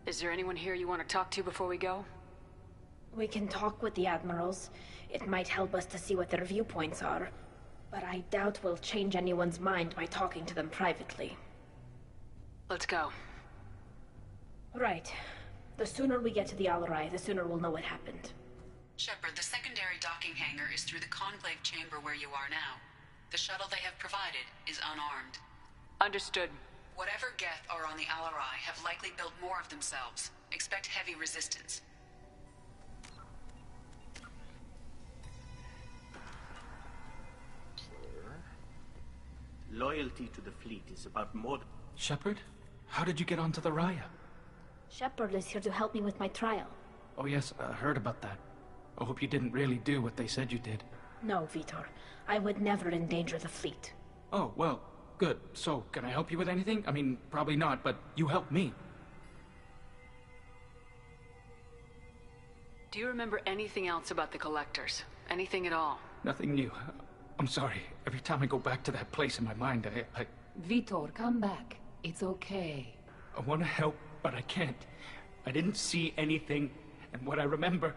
Is there anyone here you want to talk to before we go? We can talk with the Admirals. It might help us to see what their viewpoints are. But I doubt we'll change anyone's mind by talking to them privately. Let's go. Right. The sooner we get to the Alarai, the sooner we'll know what happened. Shepard, the secondary docking hangar is through the conclave chamber where you are now. The shuttle they have provided is unarmed. Understood. Whatever Geth are on the Alarai have likely built more of themselves. Expect heavy resistance. Loyalty to the fleet is about more than... Shepard? How did you get onto the Raya? Shepard is here to help me with my trial. Oh yes, I heard about that. I hope you didn't really do what they said you did. No, Vitor. I would never endanger the fleet. Oh, well, good. So, can I help you with anything? I mean, probably not, but you helped me. Do you remember anything else about the Collectors? Anything at all? Nothing new. I'm sorry. Every time I go back to that place in my mind, I Vitor, come back. It's okay. want to help, but I can't. I didn't see anything, and what I remember...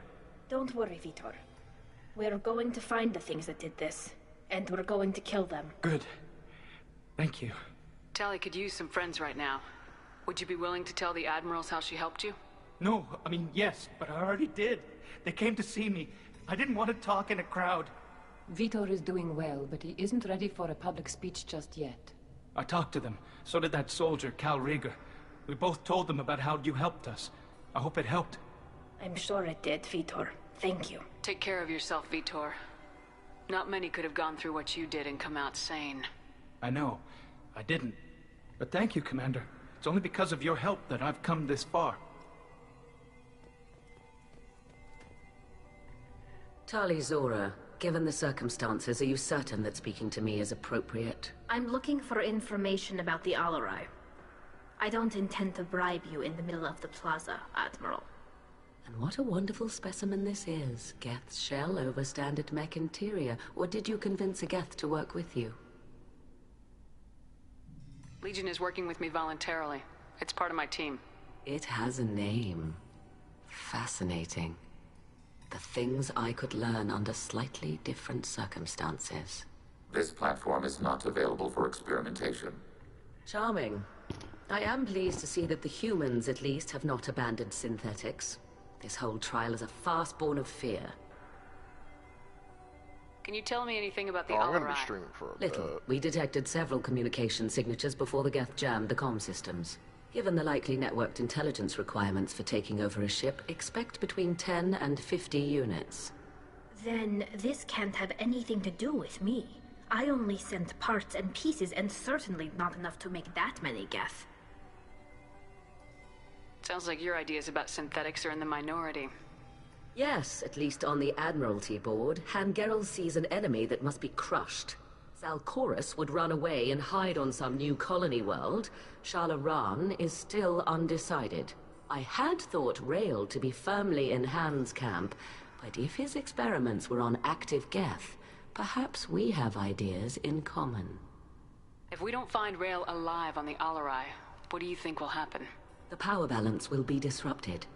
Don't worry, Vitor. We're going to find the things that did this, and we're going to kill them. Good. Thank you. Tali could use some friends right now. Would you be willing to tell the admirals how she helped you? No, I mean, yes, but I already did. They came to see me. I didn't want to talk in a crowd. Vitor is doing well, but he isn't ready for a public speech just yet. I talked to them. So did that soldier, Cal Rieger. We both told them about how you helped us. I hope it helped. I'm sure it did, Vitor. Thank you. Take care of yourself, Vitor. Not many could have gone through what you did and come out sane. I know. I didn't. But thank you, Commander. It's only because of your help that I've come this far. Tali Zora, given the circumstances, are you certain that speaking to me is appropriate? I'm looking for information about the Alarai. I don't intend to bribe you in the middle of the plaza, Admiral. And what a wonderful specimen this is. Geth's shell over standard mech interior. Or did you convince a Geth to work with you? Legion is working with me voluntarily. It's part of my team. It has a name. Fascinating. The things I could learn under slightly different circumstances. This platform is not available for experimentation. Charming. I am pleased to see that the humans, at least, have not abandoned synthetics. This whole trial is a farce born of fear. Can you tell me anything about the I'm going to be Alarai? streaming for a Little. bit. We detected several communication signatures before the Geth jammed the comm systems. Given the likely networked intelligence requirements for taking over a ship, expect between 10 and 50 units. Then this can't have anything to do with me. I only sent parts and pieces, and certainly not enough to make that many Geth. Sounds like your ideas about synthetics are in the minority. Yes, at least on the Admiralty board, Hangerel sees an enemy that must be crushed. Zalcorus would run away and hide on some new colony world. Shalaran is still undecided. I had thought Rael to be firmly in Han's camp, but if his experiments were on active Geth, perhaps we have ideas in common. If we don't find Rael alive on the Alarai, what do you think will happen? The power balance will be disrupted.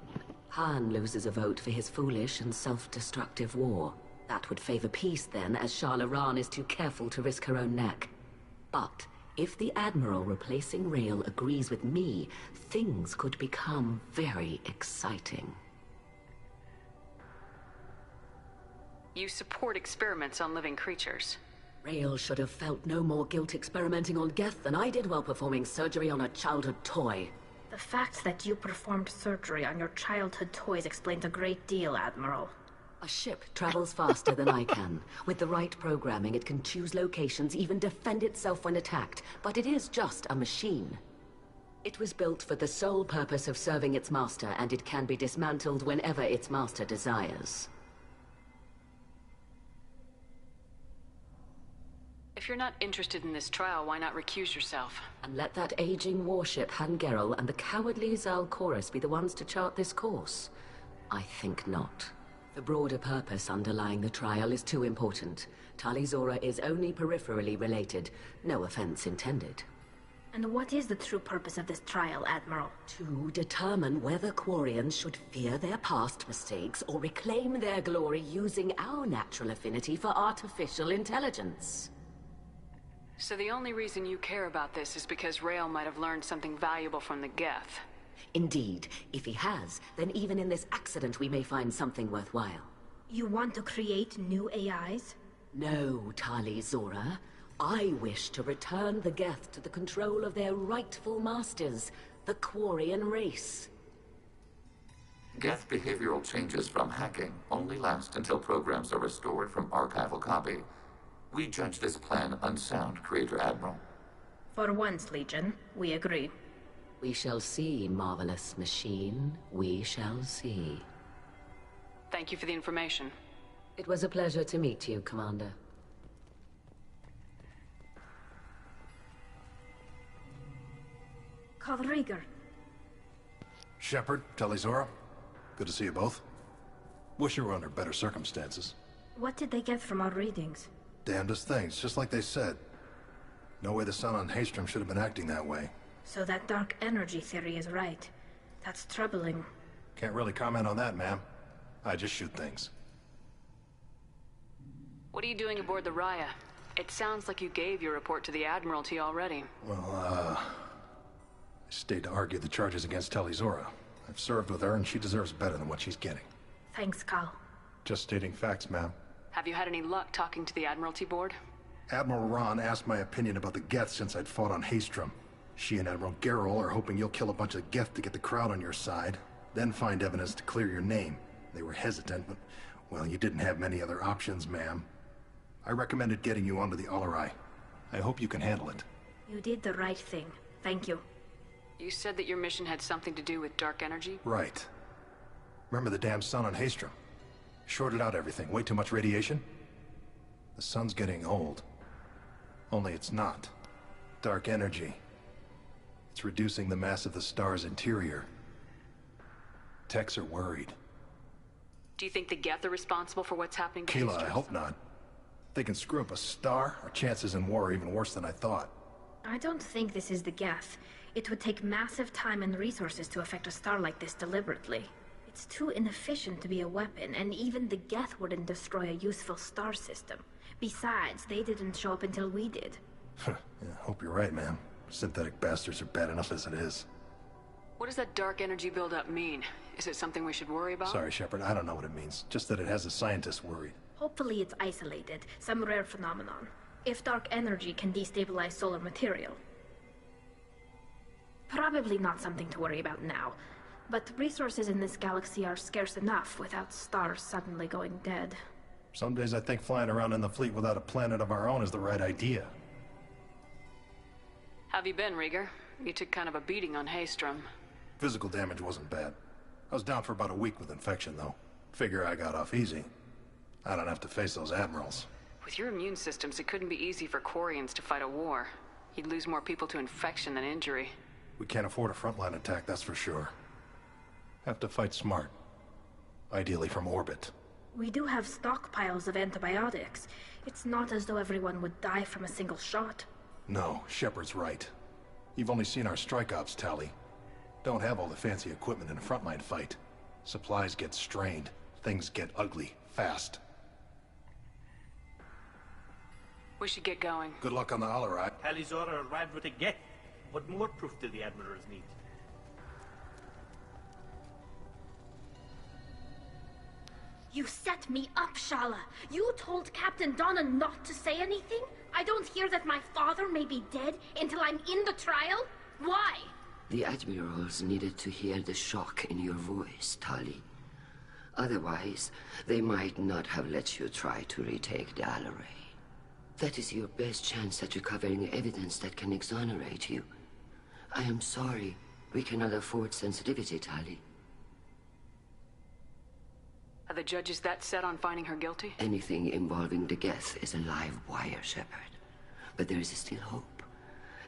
Han loses a vote for his foolish and self-destructive war. That would favor peace then, as Shalaran is too careful to risk her own neck. But if the Admiral replacing Rael agrees with me, things could become very exciting. You support experiments on living creatures. Rael should have felt no more guilt experimenting on Geth than I did while performing surgery on a childhood toy. The fact that you performed surgery on your childhood toys explains a great deal, Admiral. A ship travels faster than I can. With the right programming, it can choose locations, even defend itself when attacked. But it is just a machine. It was built for the sole purpose of serving its master, and it can be dismantled whenever its master desires. If you're not interested in this trial, why not recuse yourself? And let that aging warship Hangerel and the cowardly Zalcorus be the ones to chart this course? I think not. The broader purpose underlying the trial is too important. Tali Zora is only peripherally related. No offense intended. And what is the true purpose of this trial, Admiral? To determine whether Quarians should fear their past mistakes or reclaim their glory using our natural affinity for artificial intelligence. So the only reason you care about this is because Rael might have learned something valuable from the Geth. Indeed. If he has, then even in this accident we may find something worthwhile. You want to create new AIs? No, Tali Zora. I wish to return the Geth to the control of their rightful masters, the Quarian race. Geth behavioral changes from hacking only last until programs are restored from archival copy. We judge this plan unsound, Creator Admiral. For once, Legion, we agree. We shall see, marvelous machine. We shall see. Thank you for the information. It was a pleasure to meet you, Commander. Cal Rieger. Shepard, Tali Zora. Good to see you both. Wish you were under better circumstances. What did they get from our readings? Damnedest things, just like they said. No way the sun on Haystrom should have been acting that way. So that dark energy theory is right. That's troubling. Can't really comment on that, ma'am. I just shoot things. What are you doing aboard the Raya? It sounds like you gave your report to the Admiralty already. Well, I stayed to argue the charges against Talizora. I've served with her, and she deserves better than what she's getting. Thanks, Cal. Just stating facts, ma'am. Have you had any luck talking to the Admiralty board? Admiral Ron asked my opinion about the Geth since I'd fought on Haystrom. She and Admiral Gerrel are hoping you'll kill a bunch of Geth to get the crowd on your side, then find evidence to clear your name. They were hesitant, but, well, you didn't have many other options, ma'am. I recommended getting you onto the Alarai. I hope you can handle it. You did the right thing. Thank you. You said that your mission had something to do with dark energy? Right. Remember the damn sun on Haystrom? Shorted out everything. Way too much radiation? The sun's getting old. Only it's not. Dark energy. It's reducing the mass of the star's interior. Techs are worried. Do you think the Geth are responsible for what's happening to Keela, Haystrom? I hope not. If they can screw up a star, our chances in war are even worse than I thought. I don't think this is the Geth. It would take massive time and resources to affect a star like this deliberately. It's too inefficient to be a weapon, and even the Geth wouldn't destroy a useful star system. Besides, they didn't show up until we did. Yeah, hope you're right, ma'am. Synthetic bastards are bad enough as it is. What does that dark energy buildup mean? Is it something we should worry about? Sorry, Shepard, I don't know what it means. Just that it has the scientists worried. Hopefully it's isolated, some rare phenomenon. If dark energy can destabilize solar material. Probably not something to worry about now. But resources in this galaxy are scarce enough without stars suddenly going dead. Some days I think flying around in the fleet without a planet of our own is the right idea. Have you been, Rieger? You took kind of a beating on Haystrom. Physical damage wasn't bad. I was down for about a week with infection, though. Figure I got off easy. I don't have to face those admirals. With your immune systems, it couldn't be easy for Quarians to fight a war. You'd lose more people to infection than injury. We can't afford a frontline attack, that's for sure. Have to fight smart. Ideally from orbit. We do have stockpiles of antibiotics. It's not as though everyone would die from a single shot. No, Shepard's right. You've only seen our strike ops tally. Don't have all the fancy equipment in a frontline fight. Supplies get strained. Things get ugly, fast. We should get going. Good luck on the Alarai. Talizora arrived with a Geth. What more proof do the Admirals need? You set me up, Shala. You told Captain Donna not to say anything? I don't hear that my father may be dead until I'm in the trial? Why? The Admirals needed to hear the shock in your voice, Tali. Otherwise, they might not have let you try to retake the Alarai. That is your best chance at recovering evidence that can exonerate you. I am sorry. We cannot afford sensitivity, Tali. Are the judges that set on finding her guilty? Anything involving the Geth is a live wire, Shepard. But there is still hope.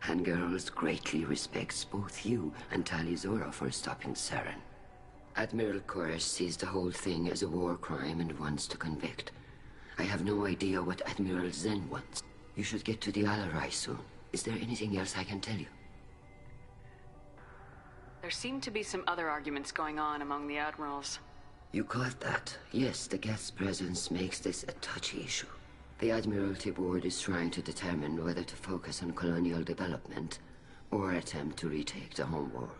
And Girls greatly respects both you and Talizora for stopping Saren. Admiral Koresh sees the whole thing as a war crime and wants to convict. I have no idea what Admiral Zen wants. You should get to the Alarai soon. Is there anything else I can tell you? There seem to be some other arguments going on among the admirals. You caught that. Yes, the Geth's presence makes this a touchy issue. The Admiralty Board is trying to determine whether to focus on colonial development or attempt to retake the homeworld.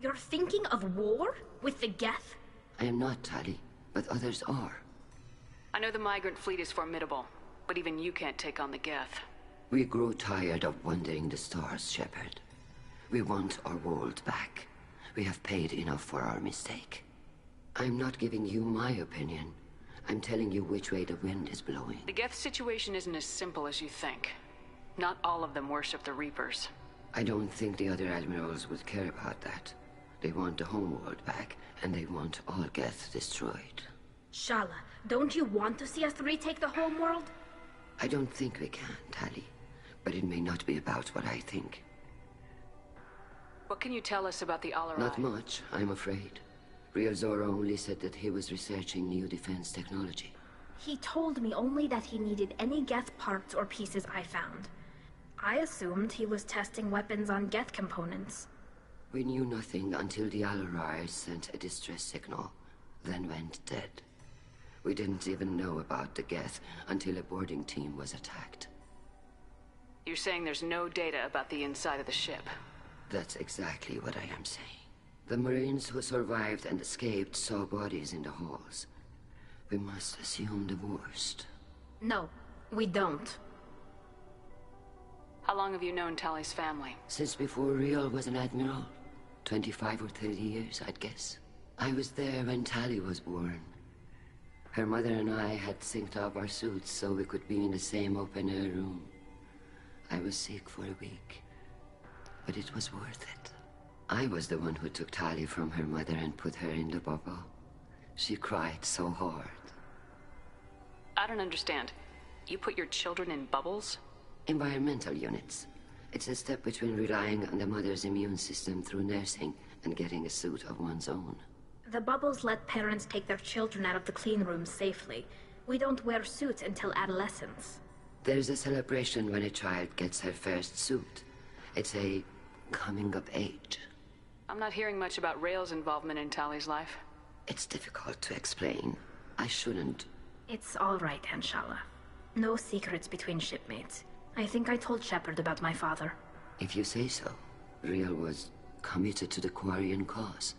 You're thinking of war? With the Geth? I am not, Tali, but others are. I know the migrant fleet is formidable, but even you can't take on the Geth. We grow tired of wandering the stars, Shepard. We want our world back. We have paid enough for our mistake. I'm not giving you my opinion. I'm telling you which way the wind is blowing. The Geth situation isn't as simple as you think. Not all of them worship the Reapers. I don't think the other admirals would care about that. They want the homeworld back, and they want all Geth destroyed. Shala, don't you want to see us retake the homeworld? I don't think we can, Tali. But it may not be about what I think. What can you tell us about the Alarai? Not much, I'm afraid. Ryozora only said that he was researching new defense technology. He told me only that he needed any Geth parts or pieces I found. I assumed he was testing weapons on Geth components. We knew nothing until the Alarai sent a distress signal, then went dead. We didn't even know about the Geth until a boarding team was attacked. You're saying there's no data about the inside of the ship? That's exactly what I am saying. The Marines who survived and escaped saw bodies in the halls. We must assume the worst. No, we don't. How long have you known Tally's family? Since before Riel was an admiral. 25 or 30 years, I'd guess. I was there when Tally was born. Her mother and I had synced up our suits so we could be in the same open-air room. I was sick for a week, but it was worth it. I was the one who took Tally from her mother and put her in the bubble. She cried so hard. I don't understand. You put your children in bubbles? Environmental units. It's a step between relying on the mother's immune system through nursing and getting a suit of one's own. The bubbles let parents take their children out of the clean rooms safely. We don't wear suits until adolescence. There's a celebration when a child gets her first suit. It's a coming of age. I'm not hearing much about Rael's involvement in Tally's life. It's difficult to explain. I shouldn't. It's all right, Anshala. No secrets between shipmates. I think I told Shepard about my father. If you say so. Riel was committed to the Quarian cause.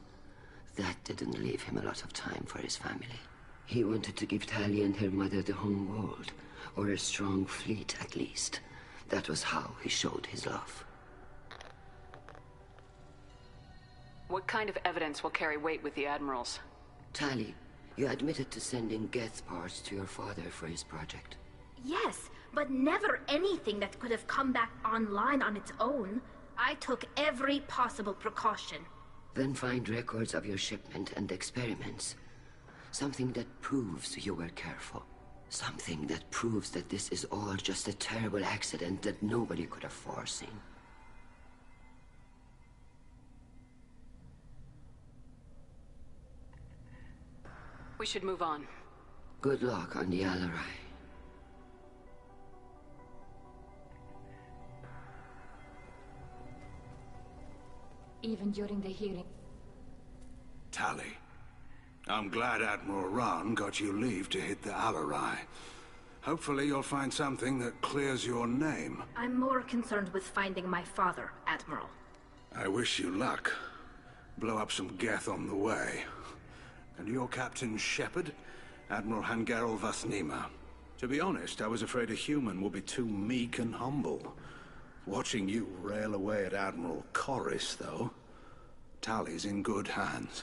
That didn't leave him a lot of time for his family. He wanted to give Tally and her mother the home world, or a strong fleet at least. That was how he showed his love. What kind of evidence will carry weight with the admirals? Tally, you admitted to sending Geth parts to your father for his project. Yes, but never anything that could have come back online on its own. I took every possible precaution. Then find records of your shipment and experiments. Something that proves you were careful. Something that proves that this is all just a terrible accident that nobody could have foreseen. We should move on. Good luck on the Alarai. Even during the hearing. Tally, I'm glad Admiral Rahn got you leave to hit the Alarai. Hopefully you'll find something that clears your name. I'm more concerned with finding my father, Admiral. I wish you luck. Blow up some Geth on the way. And your Captain Shepard? Admiral Hangarel Vasnima. To be honest, I was afraid a human would be too meek and humble. Watching you rail away at Admiral Corris, though. Tally's in good hands.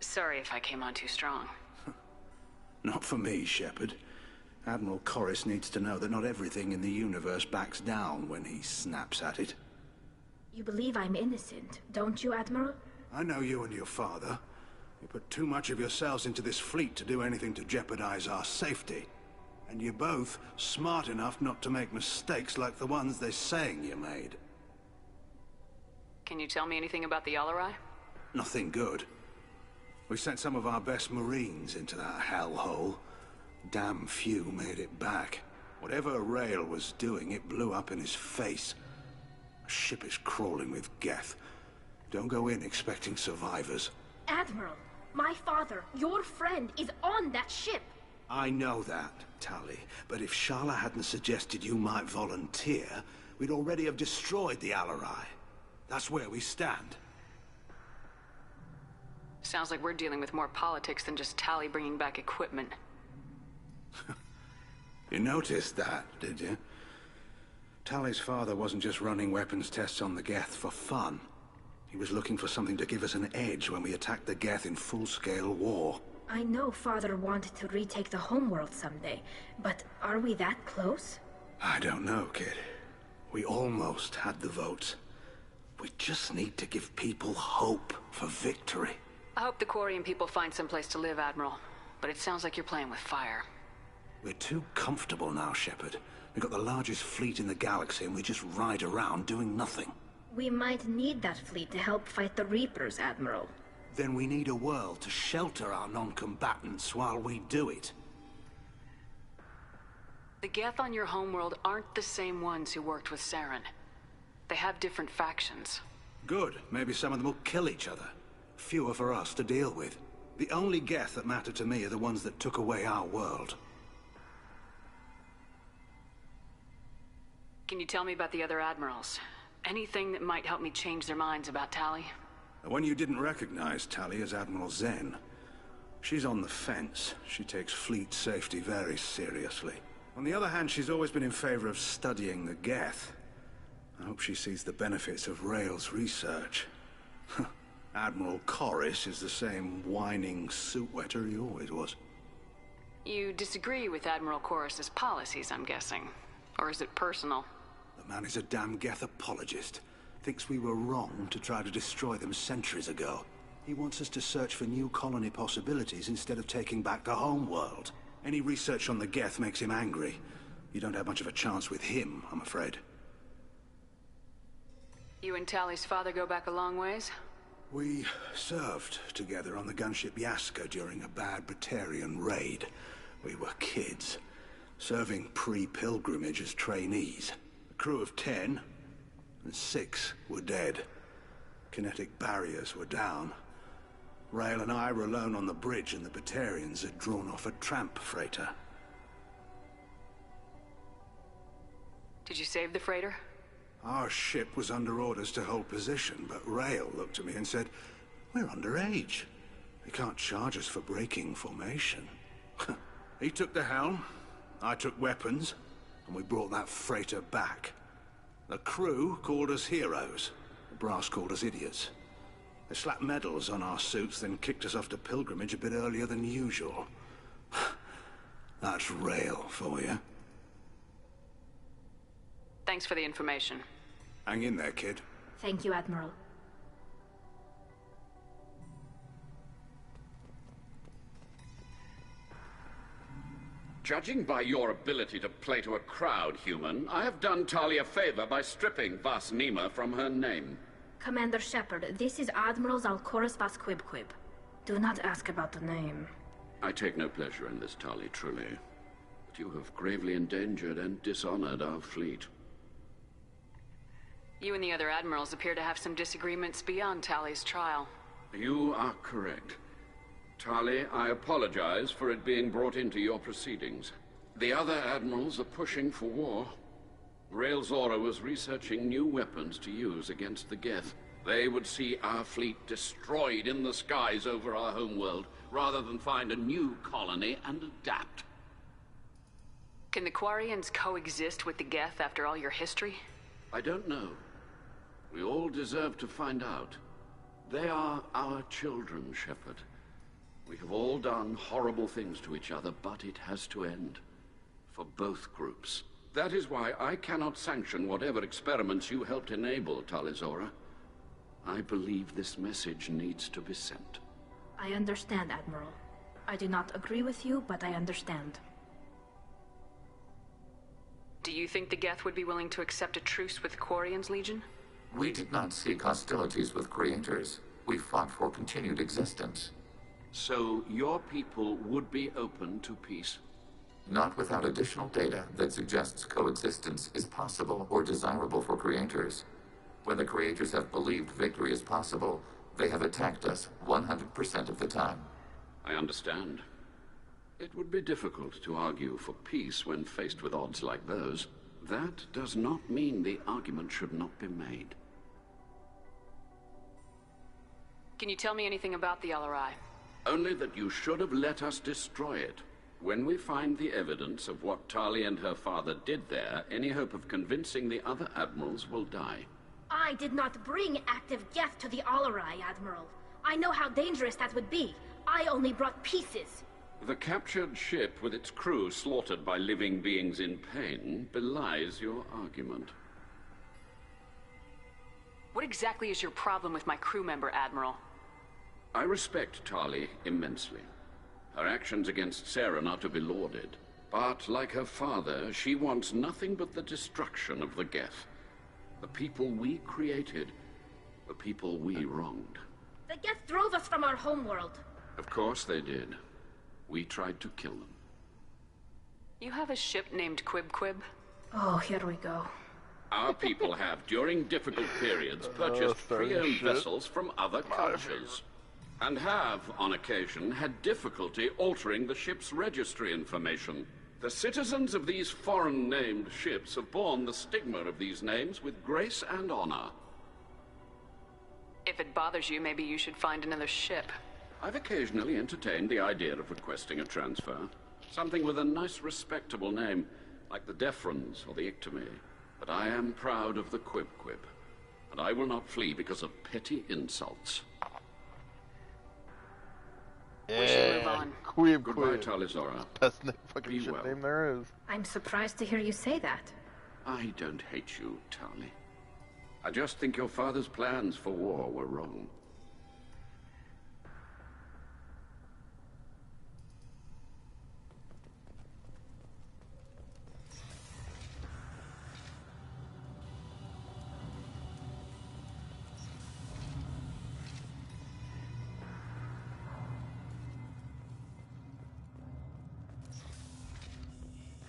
Sorry if I came on too strong. Not for me, Shepard. Admiral Corris needs to know that not everything in the universe backs down when he snaps at it. You believe I'm innocent, don't you, Admiral? I know you and your father. You put too much of yourselves into this fleet to do anything to jeopardize our safety. And you're both smart enough not to make mistakes like the ones they're saying you made. Can you tell me anything about the Alarai? Nothing good. We sent some of our best Marines into that hellhole. Damn few made it back. Whatever Rael was doing, it blew up in his face. A ship is crawling with Geth. Don't go in expecting survivors. Admiral, my father, your friend, is on that ship. I know that, Tally, but if Shala hadn't suggested you might volunteer, we'd already have destroyed the Alarai. That's where we stand. Sounds like we're dealing with more politics than just Tally bringing back equipment. You noticed that, did you? Tally's father wasn't just running weapons tests on the Geth for fun. He was looking for something to give us an edge when we attacked the Geth in full-scale war. I know Father wanted to retake the homeworld someday, but are we that close? I don't know, kid. We almost had the votes. We just need to give people hope for victory. I hope the Quarian people find some place to live, Admiral. But it sounds like you're playing with fire. We're too comfortable now, Shepard. We've got the largest fleet in the galaxy and we just ride around doing nothing. We might need that fleet to help fight the Reapers, Admiral. then we need a world to shelter our non-combatants while we do it. The Geth on your homeworld aren't the same ones who worked with Saren. They have different factions. Good. Maybe some of them will kill each other. Fewer for us to deal with. The only Geth that matter to me are the ones that took away our world. Can you tell me about the other admirals? Anything that might help me change their minds about Tali? The one you didn't recognize, Tali, is Admiral Zen. She's on the fence. She takes fleet safety very seriously. On the other hand, she's always been in favor of studying the Geth. I hope she sees the benefits of Rael's research. Admiral Corris is the same whining suit-wetter he always was. You disagree with Admiral Corris's policies, I'm guessing. Or is it personal? The man is a damn Geth apologist. Thinks we were wrong to try to destroy them centuries ago. He wants us to search for new colony possibilities instead of taking back the home world. Any research on the Geth makes him angry. You don't have much of a chance with him, I'm afraid. You and Tali's father go back a long ways? We served together on the gunship Yaska during a bad Batarian raid. We were kids, serving pre-pilgrimage as trainees. A crew of 10, and 6 were dead. Kinetic barriers were down. Rael and I were alone on the bridge, and the Batarians had drawn off a tramp freighter. Did you save the freighter? Our ship was under orders to hold position, but Rael looked at me and said, "We're underage. They can't charge us for breaking formation." He took the helm, I took weapons, and we brought that freighter back. The crew called us heroes. The brass called us idiots. They slapped medals on our suits, then kicked us off to pilgrimage a bit earlier than usual. That's Rael for you. Thanks for the information. Hang in there, kid. Thank you, Admiral. Judging by your ability to play to a crowd, human, I have done Tali a favor by stripping Vas Nima from her name. Commander Shepard, this is Admiral Zalkoris Vas Quibquib. Do not ask about the name. I take no pleasure in this, Tali, truly. But you have gravely endangered and dishonored our fleet. You and the other admirals appear to have some disagreements beyond Tali's trial. You are correct. Tali, I apologize for it being brought into your proceedings. The other admirals are pushing for war. Rael Zora was researching new weapons to use against the Geth. They would see our fleet destroyed in the skies over our homeworld, rather than find a new colony and adapt. Can the Quarians coexist with the Geth after all your history? I don't know. We all deserve to find out. They are our children, Shepard. We have all done horrible things to each other, but it has to end. For both groups. That is why I cannot sanction whatever experiments you helped enable, Tali Zora. I believe this message needs to be sent. I understand, Admiral. I do not agree with you, but I understand. Do you think the Geth would be willing to accept a truce with Quarian's Legion? We did not seek hostilities with creators. We fought for continued existence. So your people would be open to peace? Not without additional data that suggests coexistence is possible or desirable for creators. When the creators have believed victory is possible, they have attacked us 100% of the time. I understand. It would be difficult to argue for peace when faced with odds like those. That does not mean the argument should not be made. Can you tell me anything about the LRI? Only that you should have let us destroy it. When we find the evidence of what Tali and her father did there, any hope of convincing the other admirals will die. I did not bring active Geth to the Alarai, Admiral. I know how dangerous that would be. I only brought pieces. The captured ship with its crew slaughtered by living beings in pain belies your argument. What exactly is your problem with my crew member, Admiral? I respect Tali immensely. Her actions against Saren are to be lauded. But, like her father, she wants nothing but the destruction of the Geth. The people we created, the people we wronged. The Geth drove us from our homeworld. Of course they did. We tried to kill them. You have a ship named Quib? Oh, here we go. Our people have, during difficult periods, purchased pre-owned vessels from other cultures. And have, on occasion, had difficulty altering the ship's registry information. The citizens of these foreign-named ships have borne the stigma of these names with grace and honor. If it bothers you, maybe you should find another ship. I've occasionally entertained the idea of requesting a transfer. Something with a nice, respectable name, like the Defrons or the Ictomy. But I am proud of the Quib, and I will not flee because of petty insults. We should move on. Goodbye, Talizora. Best fucking ship name there is. I'm surprised to hear you say that. I don't hate you, Tali. I just think your father's plans for war were wrong.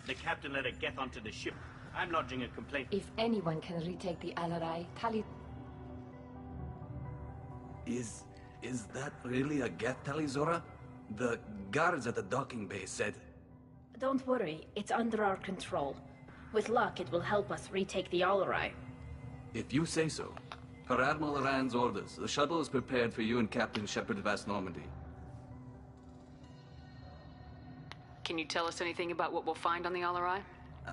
The captain let a Geth onto the ship. I'm lodging a complaint. If anyone can retake the Alarai, Tali... Is that really a Geth, Talizora? The guards at the docking bay said... Don't worry, it's under our control. With luck, it will help us retake the Alarai. If you say so. Per Admiral Rand's orders, the shuttle is prepared for you and Captain Shepard Vast Normandy. Can you tell us anything about what we'll find on the Alarai?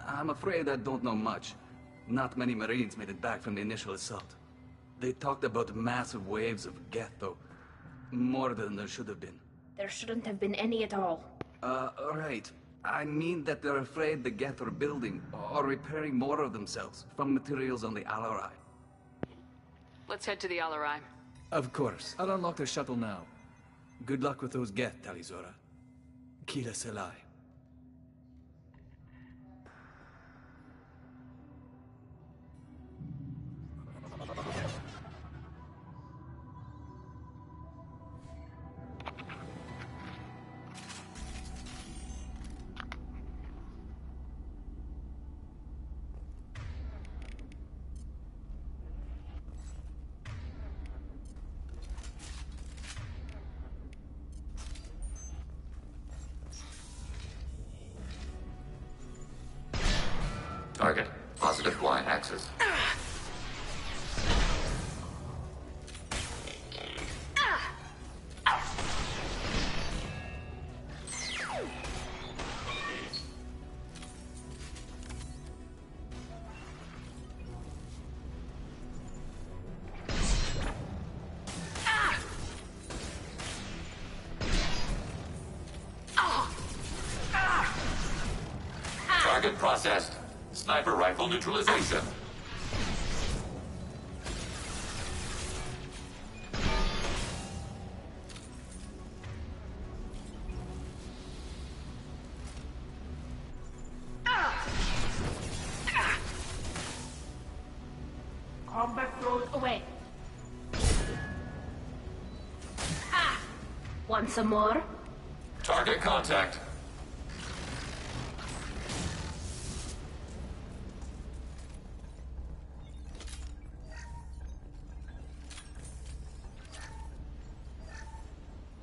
I'm afraid I don't know much. Not many Marines made it back from the initial assault. They talked about massive waves of Geth, though. More than there should have been. There shouldn't have been any at all. Right. I mean that they're afraid the Geth are building or repairing more of themselves from materials on the Alarai. Let's head to the Alarai. Of course. I'll unlock the shuttle now. Good luck with those Geth, Talizora. Kila Selai. Target, positive Y-axis. Target processed. Sniper rifle neutralization. Combat throws away. Want some more? Target contact.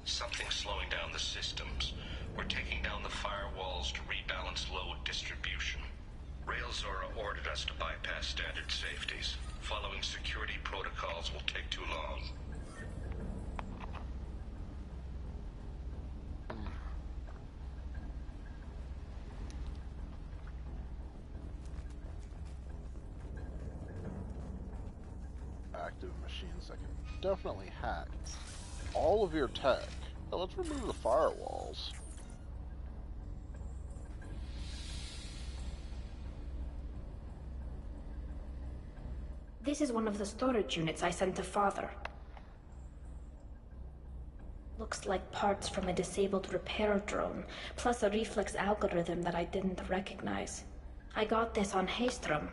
Something's slowing down the systems. We're taking down the firewalls to rebalance load distribution. Railzora ordered us to bypass standard safeties. Following security protocols will take too long. Active machines that can definitely hack all of your tech. Now let's remove the firewalls. This is one of the storage units I sent to Father. Looks like parts from a disabled repair drone, plus a reflex algorithm that I didn't recognize. I got this on Haystrom.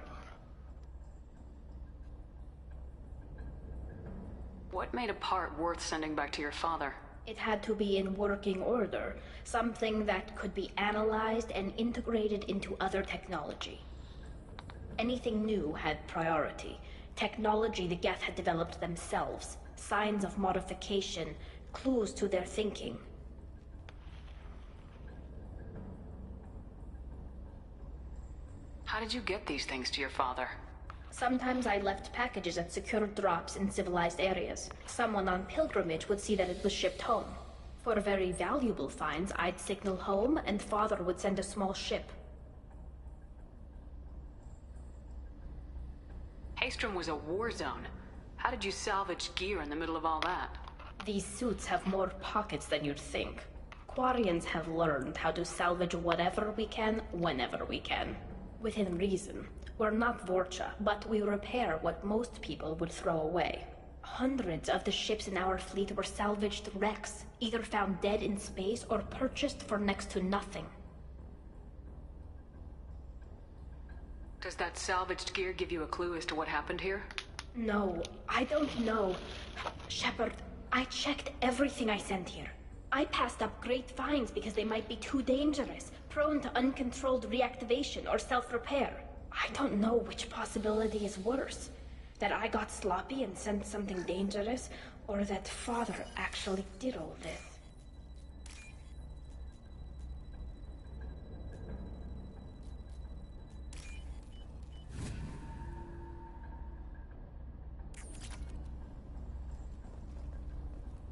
What made a part worth sending back to your father? It had to be in working order. Something that could be analyzed and integrated into other technology. Anything new had priority. Technology the Geth had developed themselves. Signs of modification. Clues to their thinking. How did you get these things to your father? Sometimes I left packages at secure drops in civilized areas. Someone on pilgrimage would see that it was shipped home. For very valuable finds, I'd signal home, and Father would send a small ship. Haestrom was a war zone. How did you salvage gear in the middle of all that? These suits have more pockets than you'd think. Quarians have learned how to salvage whatever we can, whenever we can. Within reason. We're not Vorcha, but we repair what most people would throw away. Hundreds of the ships in our fleet were salvaged wrecks, either found dead in space or purchased for next to nothing. Does that salvaged gear give you a clue as to what happened here? No, I don't know. Shepard, I checked everything I sent here. I passed up great finds because they might be too dangerous, prone to uncontrolled reactivation or self-repair. I don't know which possibility is worse. That I got sloppy and sent something dangerous, or that Father actually did all this.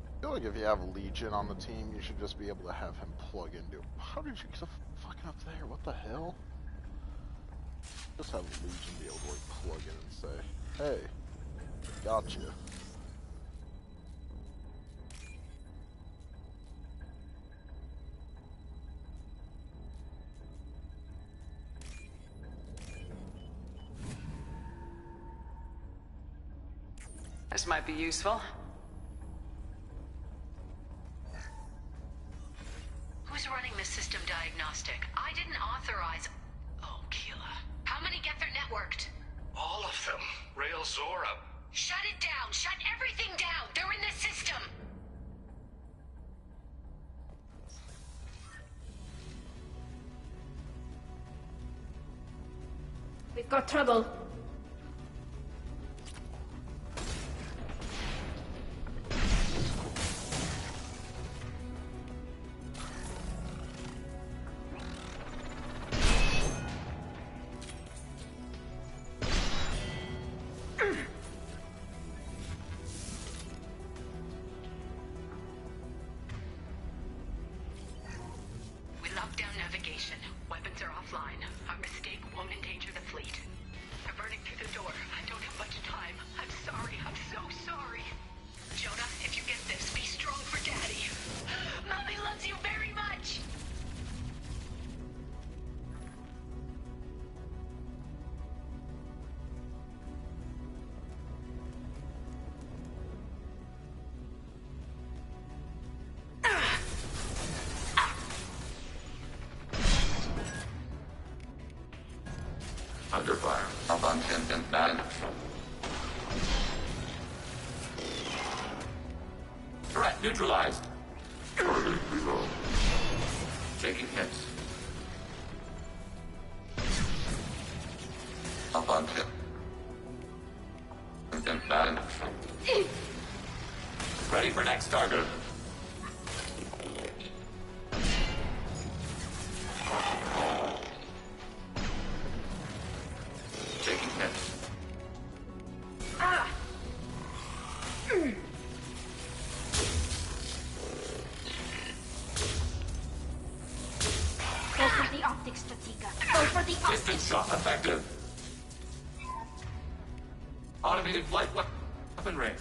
I feel like if you have Legion on the team, you should just be able to have him plug into... How did you get fucking up there? What the hell? Just have Legion be able to like plug in and say, hey, gotcha. This might be useful. Who's running the system diagnostic? I didn't authorize... Oh, Keela. How many Geth are networked? All of them. Rail Zora. Shut it down! Shut everything down! They're in the system! We've got trouble. Under fire. Up on 10 and 9. Threat neutralized. Taking hits. Up on 10. And 9. Ready for next target. Taking hits. Go for the optics, Stratika. Go for the optics. Distance shot effective. Automated flight weapon ray.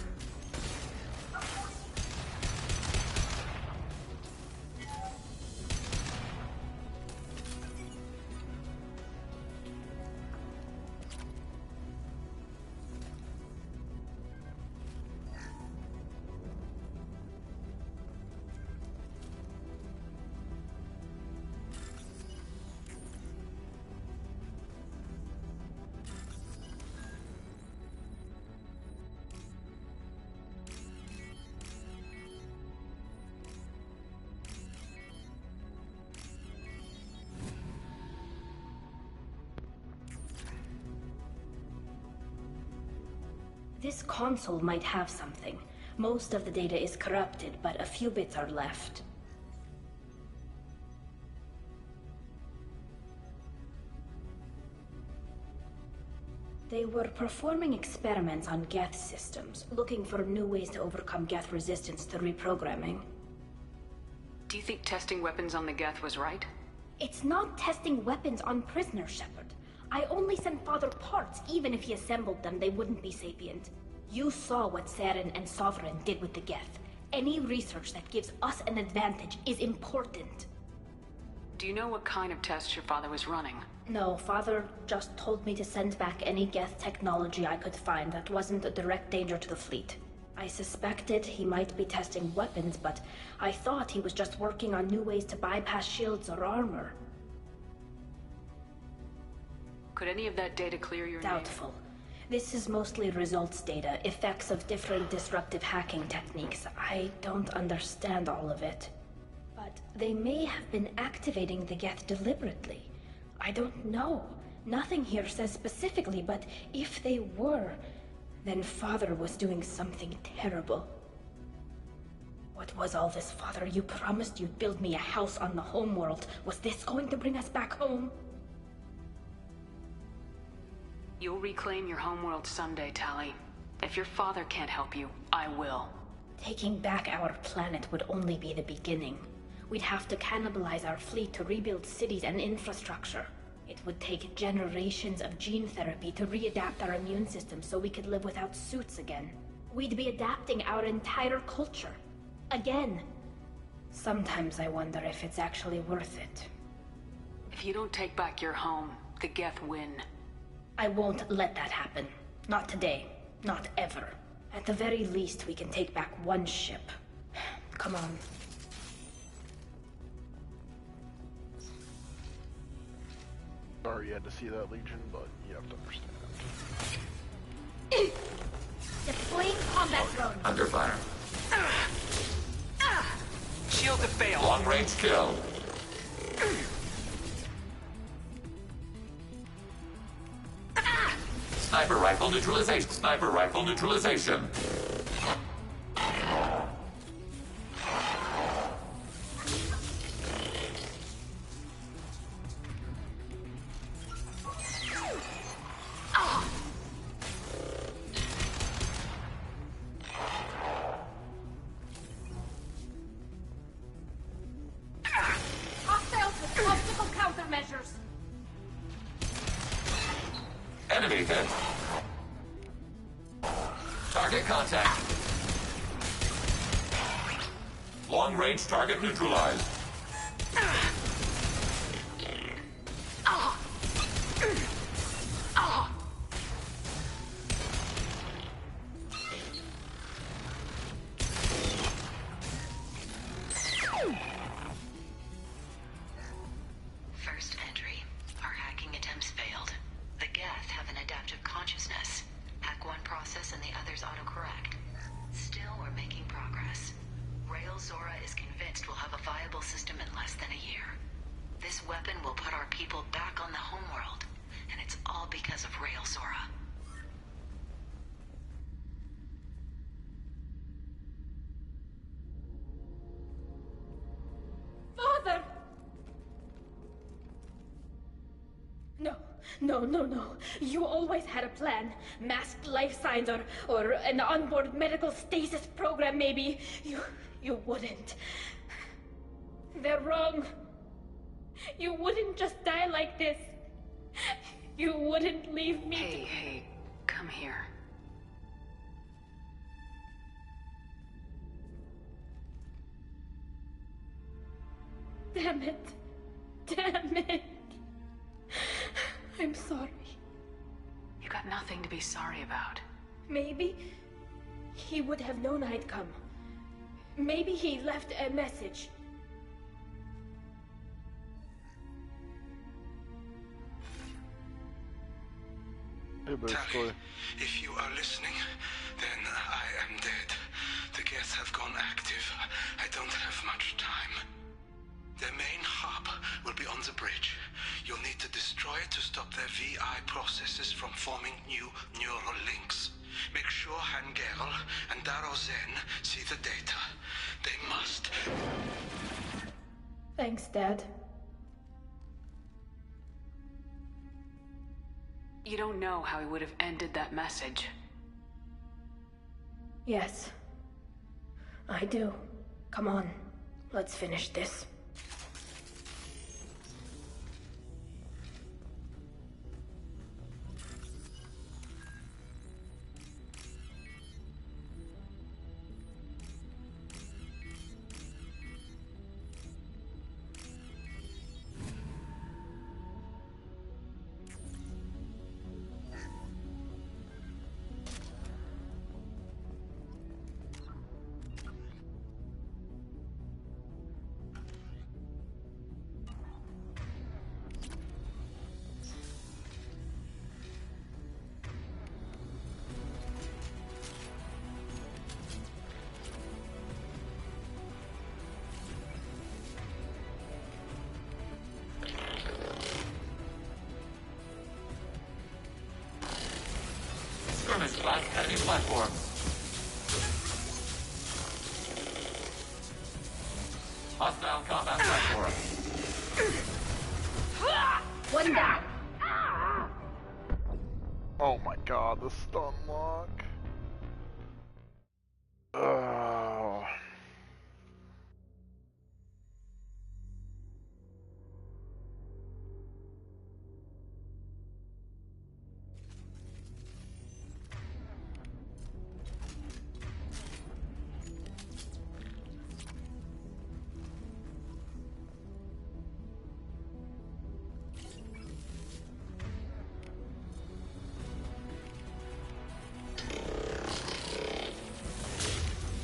This console might have something. Most of the data is corrupted, but a few bits are left. They were performing experiments on Geth systems, looking for new ways to overcome Geth resistance to reprogramming. Do you think testing weapons on the Geth was right? It's not testing weapons on prisoners, Shepard. I only sent Father parts. Even if he assembled them, they wouldn't be sapient. You saw what Saren and Sovereign did with the Geth. Any research that gives us an advantage is important. Do you know what kind of tests your father was running? No, Father just told me to send back any Geth technology I could find that wasn't a direct danger to the fleet. I suspected he might be testing weapons, but I thought he was just working on new ways to bypass shields or armor. Could any of that data clear your name? Doubtful. This is mostly results data, effects of different disruptive hacking techniques. I don't understand all of it. But they may have been activating the Geth deliberately. I don't know. Nothing here says specifically, but if they were, then Father was doing something terrible. What was all this, Father? You promised you'd build me a house on the homeworld. Was this going to bring us back home? You'll reclaim your homeworld someday, Tali. If your father can't help you, I will. Taking back our planet would only be the beginning. We'd have to cannibalize our fleet to rebuild cities and infrastructure. It would take generations of gene therapy to readapt our immune system so we could live without suits again. We'd be adapting our entire culture. Again. Sometimes I wonder if it's actually worth it. If you don't take back your home, the Geth win. I won't let that happen. Not today. Not ever. At the very least, we can take back one ship. Come on. Sorry you had to see that, Legion, but you have to understand. Deploying combat drone. Under fire. Shield to fail. Long range kill. Sniper rifle neutralization. Sniper rifle neutralization. Hostiles with obstacle countermeasures. Enemy hit. Target contact. Long range target neutralized. First entry. Our hacking attempts failed. The Geth have an adaptive consciousness. Hack one process and the others autocorrect. Still, we're making progress. Rail Zora is convinced we'll have a viable system in less than a year. This weapon will put our people back on the homeworld, and it's all because of Rail Zora. Father! No. You always had a plan. Masked life signs or an onboard medical stasis program, maybe. You wouldn't. They're wrong. You wouldn't just die like this. You wouldn't leave me. Hey, come here. Damn it. I'm sorry. You got nothing to be sorry about. Maybe he would have known I'd come. Maybe he left a message. Basically. If you are listening, then I am dead. The Geth have gone active. I don't have much time. Their main hub will be on the bridge. You'll need to destroy it to stop their VI processes from forming new neural links. Make sure Hangerl and Darozen see the data. They must. Thanks, Dad. You don't know how he would have ended that message. Yes. I do. Come on. Let's finish this. Skirmish class enemy platform. Hostile combat platform. One down. Oh my god, the stun lock. Oh.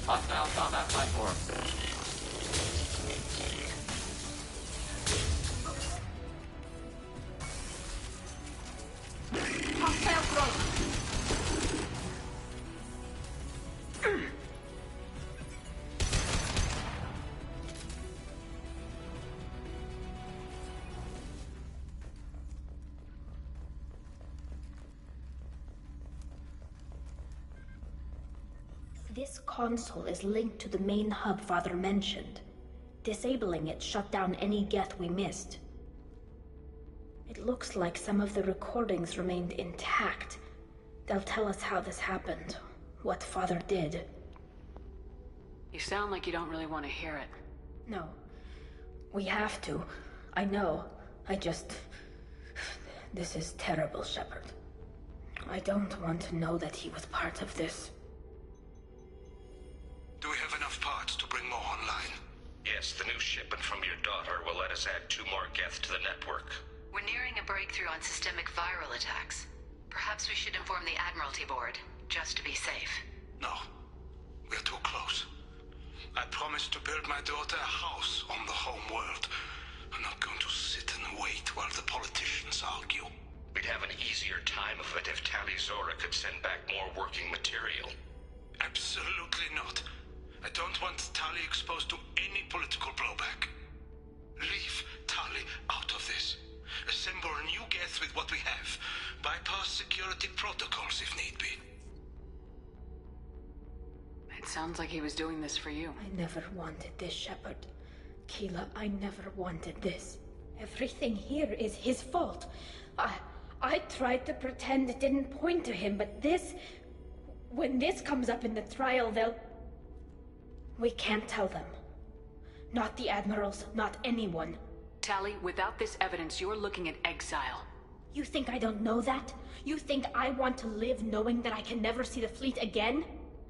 Hostile combat platform. Hostile throw. This console is linked to the main hub Father mentioned. Disabling it shut down any Geth we missed. It looks like some of the recordings remained intact. They'll tell us how this happened, what Father did. You sound like you don't really want to hear it. No. We have to. I know. This is terrible, Shepard. I don't want to know that he was part of this. Do we have enough parts to bring more online? Yes, the new shipment from your daughter will let us add 2 more Geth to the network. We're nearing a breakthrough on systemic viral attacks. Perhaps we should inform the Admiralty Board, just to be safe. No. We're too close. I promised to build my daughter a house on the home world. I'm not going to sit and wait while the politicians argue. We'd have an easier time of it if Tali Zora could send back more working material. Absolutely not. I don't want Tali exposed to any political blowback. Leave Tali out of this. Assemble new Geth with what we have. Bypass security protocols if need be. It sounds like he was doing this for you. I never wanted this, Shepard. Keela, I never wanted this. Everything here is his fault. I tried to pretend it didn't point to him, but this... When this comes up in the trial, they'll... We can't tell them. Not the Admirals, not anyone. Tali, without this evidence, you're looking at exile. You think I don't know that? You think I want to live knowing that I can never see the fleet again?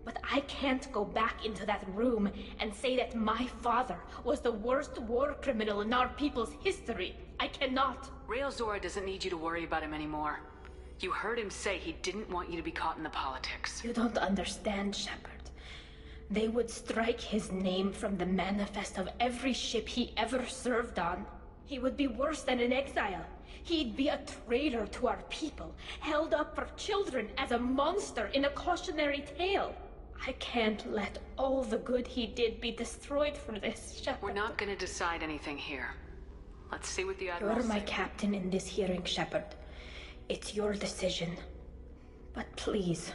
But I can't go back into that room and say that my father was the worst war criminal in our people's history. I cannot. Rael Zora doesn't need you to worry about him anymore. You heard him say he didn't want you to be caught in the politics. You don't understand, Shepard. They would strike his name from the manifest of every ship he ever served on. He would be worse than an exile. He'd be a traitor to our people, held up for children as a monster in a cautionary tale. I can't let all the good he did be destroyed for this, Shepard. We're not gonna decide anything here. Let's see what the Admiral You're my says. captain in this hearing, Shepard. It's your decision. But please,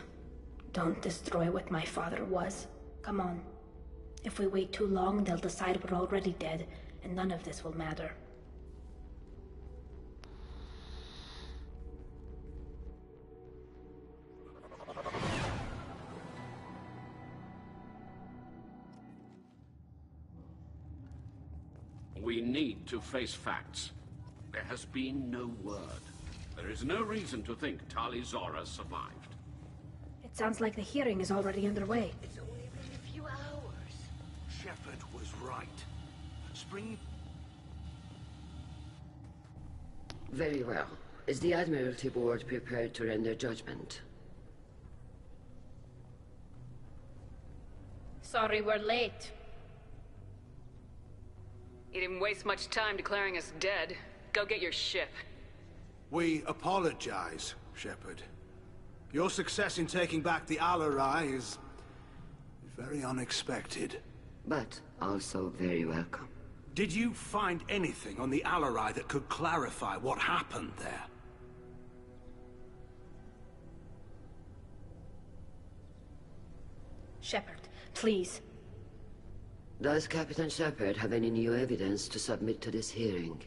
Don't destroy what my father was. Come on. If we wait too long, they'll decide we're already dead, and none of this will matter. We need to face facts. There has been no word. There is no reason to think Tali Zora survived. It sounds like the hearing is already underway. It's only been a few hours. Shepard was right. Spring... Very well. Is the Admiralty Board prepared to render judgment? Sorry we're late. You didn't waste much time declaring us dead. Go get your ship. We apologize, Shepard. Your success in taking back the Alarai is very unexpected. But also very welcome. Did you find anything on the Alarai that could clarify what happened there? Shepard, please. Does Captain Shepard have any new evidence to submit to this hearing?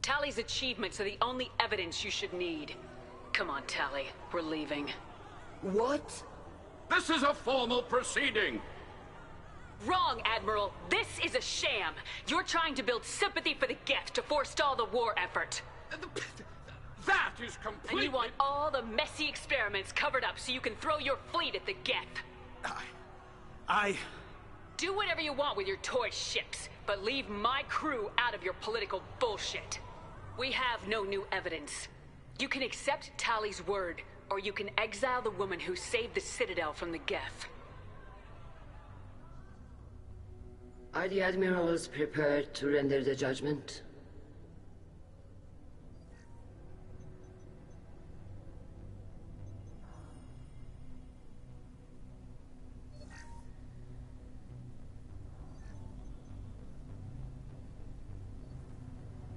Tali's achievements are the only evidence you should need. Come on, Tali. We're leaving. What? This is a formal proceeding! Wrong, Admiral. This is a sham. You're trying to build sympathy for the Geth to forestall the war effort. That is completely... And you want all the messy experiments covered up so you can throw your fleet at the Geth. I... Do whatever you want with your toy ships, but leave my crew out of your political bullshit. We have no new evidence. You can accept Tali's word, or you can exile the woman who saved the Citadel from the Geth. Are the Admirals prepared to render the judgment?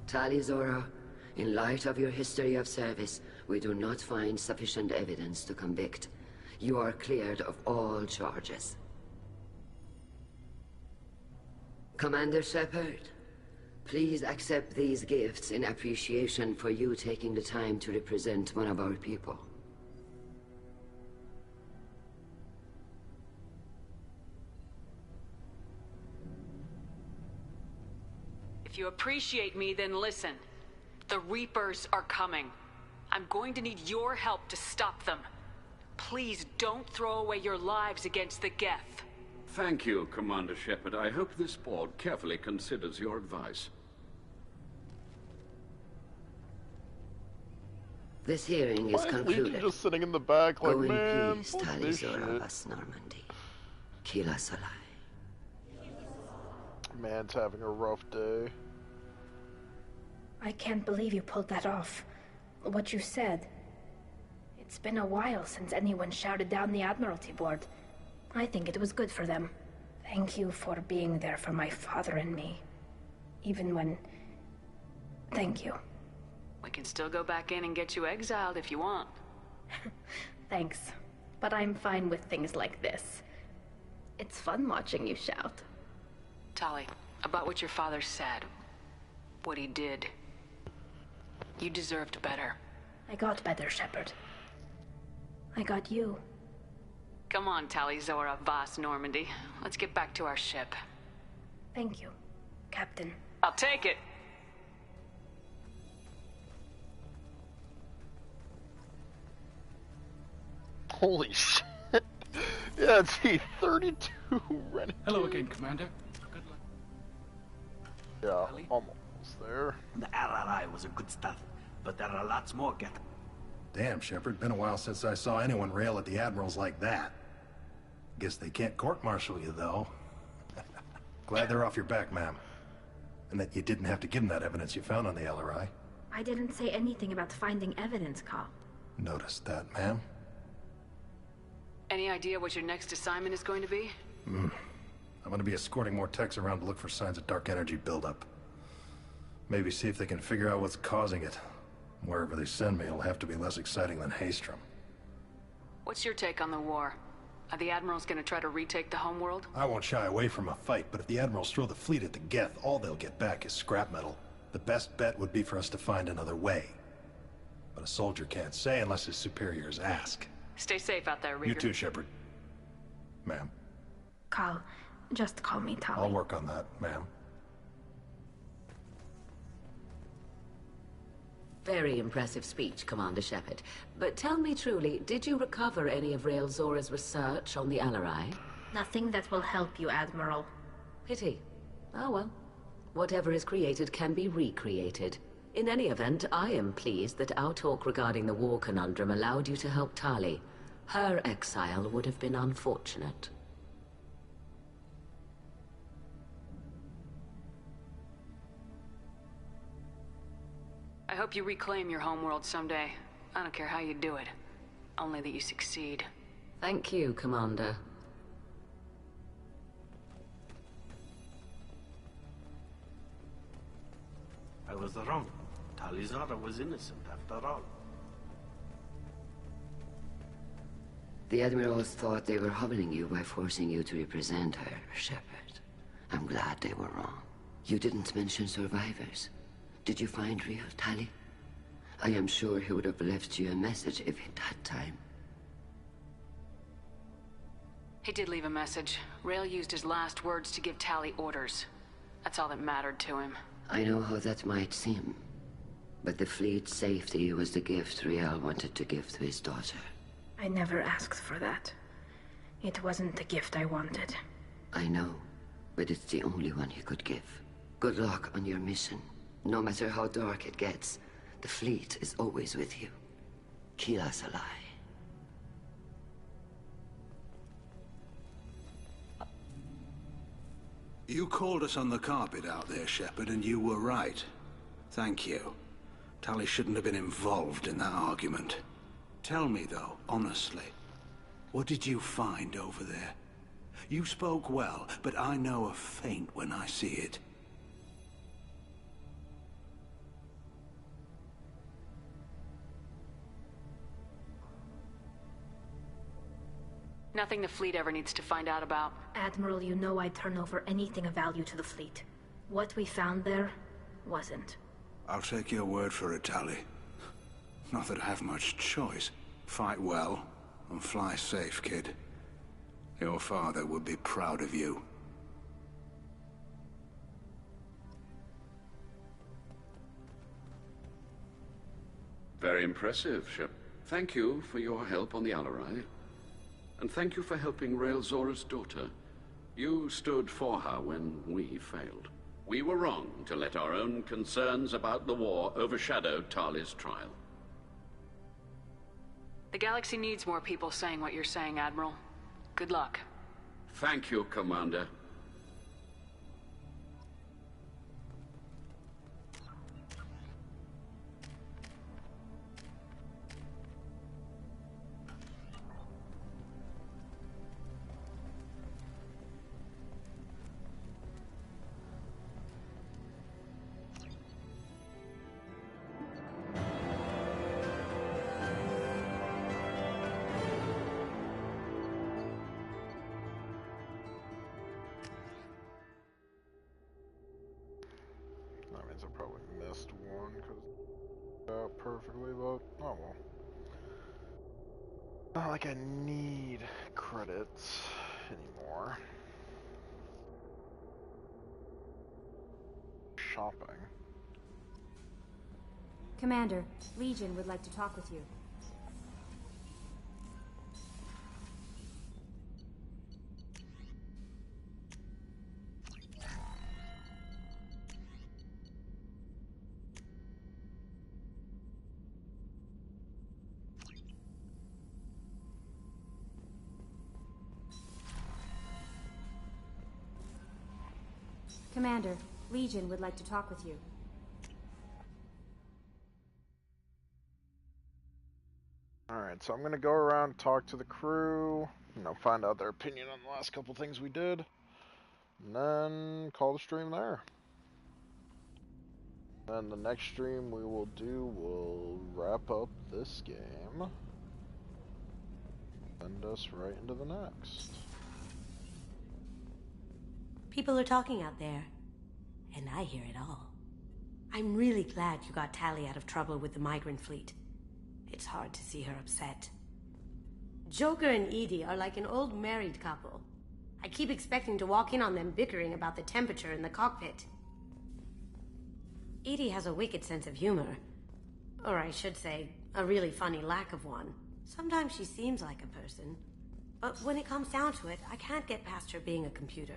Tali Zora, in light of your history of service, we do not find sufficient evidence to convict. You are cleared of all charges. Commander Shepard, please accept these gifts in appreciation for you taking the time to represent one of our people. If you appreciate me, then listen. The Reapers are coming. I'm going to need your help to stop them. Please don't throw away your lives against the Geth. Thank you, Commander Shepard. I hope this board carefully considers your advice. This hearing is concluded. Legion just sitting in the back like, Go in man, peace, fuck Tali this Zora shit. Vas Normandy. Kila Salai. Man's having a rough day. I can't believe you pulled that off. What you said. It's been a while since anyone shouted down the Admiralty Board. I think it was good for them. Thank you for being there for my father and me. Even when... Thank you. We can still go back in and get you exiled if you want. Thanks. But I'm fine with things like this. It's fun watching you shout. Tali, about what your father said, what he did, you deserved better. I got better, Shepard. I got you. Come on, Tali Zora Vas Normandy. Let's get back to our ship. Thank you, Captain. I'll take it. Holy shit. Yeah, it's E32 Renegon. Hello again, Commander. Good luck. Yeah, almost there. The RRI was a good stuff, but there are lots more, Captain. Damn, Shepard. Been a while since I saw anyone rail at the Admirals like that. Guess they can't court-martial you, though. Glad they're off your back, ma'am. And that you didn't have to give them that evidence you found on the LRI. I didn't say anything about finding evidence, Cop. Noticed that, ma'am. Any idea what your next assignment is going to be? I'm gonna be escorting more techs around to look for signs of dark energy buildup. Maybe see if they can figure out what's causing it. Wherever they send me, it'll have to be less exciting than Haystrom. What's your take on the war? Are the Admirals gonna try to retake the homeworld? I won't shy away from a fight, but if the Admirals throw the fleet at the Geth, all they'll get back is scrap metal. The best bet would be for us to find another way. But a soldier can't say unless his superiors ask. Stay safe out there, Rieger. You too, Shepard. Ma'am. Cal, just call me Tali. I'll work on that, ma'am. Very impressive speech, Commander Shepard. But tell me truly, did you recover any of Rael Zora's research on the Alarai? Nothing that will help you, Admiral. Pity. Oh well. Whatever is created can be recreated. In any event, I am pleased that our talk regarding the war conundrum allowed you to help Tali. Her exile would have been unfortunate. I hope you reclaim your homeworld someday. I don't care how you do it. Only that you succeed. Thank you, Commander. I was wrong. Tali Zara was innocent after all. The Admirals thought they were humbling you by forcing you to represent her, Shepard. I'm glad they were wrong. You didn't mention survivors. Did you find real Tali? I am sure he would have left you a message if he'd had time. He did leave a message. Rael used his last words to give Tali orders. That's all that mattered to him. I know how that might seem, but the fleet's safety was the gift Rael wanted to give to his daughter. I never asked for that. It wasn't the gift I wanted. I know, but it's the only one he could give. Good luck on your mission. No matter how dark it gets, the fleet is always with you. Keep us alive. You called us on the carpet out there, Shepard, and you were right. Thank you. Tali shouldn't have been involved in that argument. Tell me, though, honestly, what did you find over there? You spoke well, but I know a feint when I see it. Nothing the fleet ever needs to find out about. Admiral, you know I'd turn over anything of value to the fleet. What we found there wasn't. I'll take your word for it, Tali. Not that I have much choice. Fight well, and fly safe, kid. Your father would be proud of you. Very impressive, Shep. Thank you for your help on the Alarai. And thank you for helping Rael Zora's daughter. You stood for her when we failed. We were wrong to let our own concerns about the war overshadow Tali's trial. The galaxy needs more people saying what you're saying, Admiral. Good luck. Thank you, Commander. That means I probably missed one because perfectly, but oh well. Not like I need credits anymore. Shopping. Commander, Legion would like to talk with you. Commander, Legion would like to talk with you. Alright, so I'm gonna go around, talk to the crew, find out their opinion on the last couple things we did, and then call the stream there. And the next stream we will do will wrap up this game. Send us right into the next. People are talking out there, and I hear it all. I'm really glad you got Tally out of trouble with the migrant fleet. It's hard to see her upset. Joker and Edie are like an old married couple. I keep expecting to walk in on them bickering about the temperature in the cockpit. Edie has a wicked sense of humor. Or I should say, a really funny lack of one. Sometimes she seems like a person. But when it comes down to it, I can't get past her being a computer.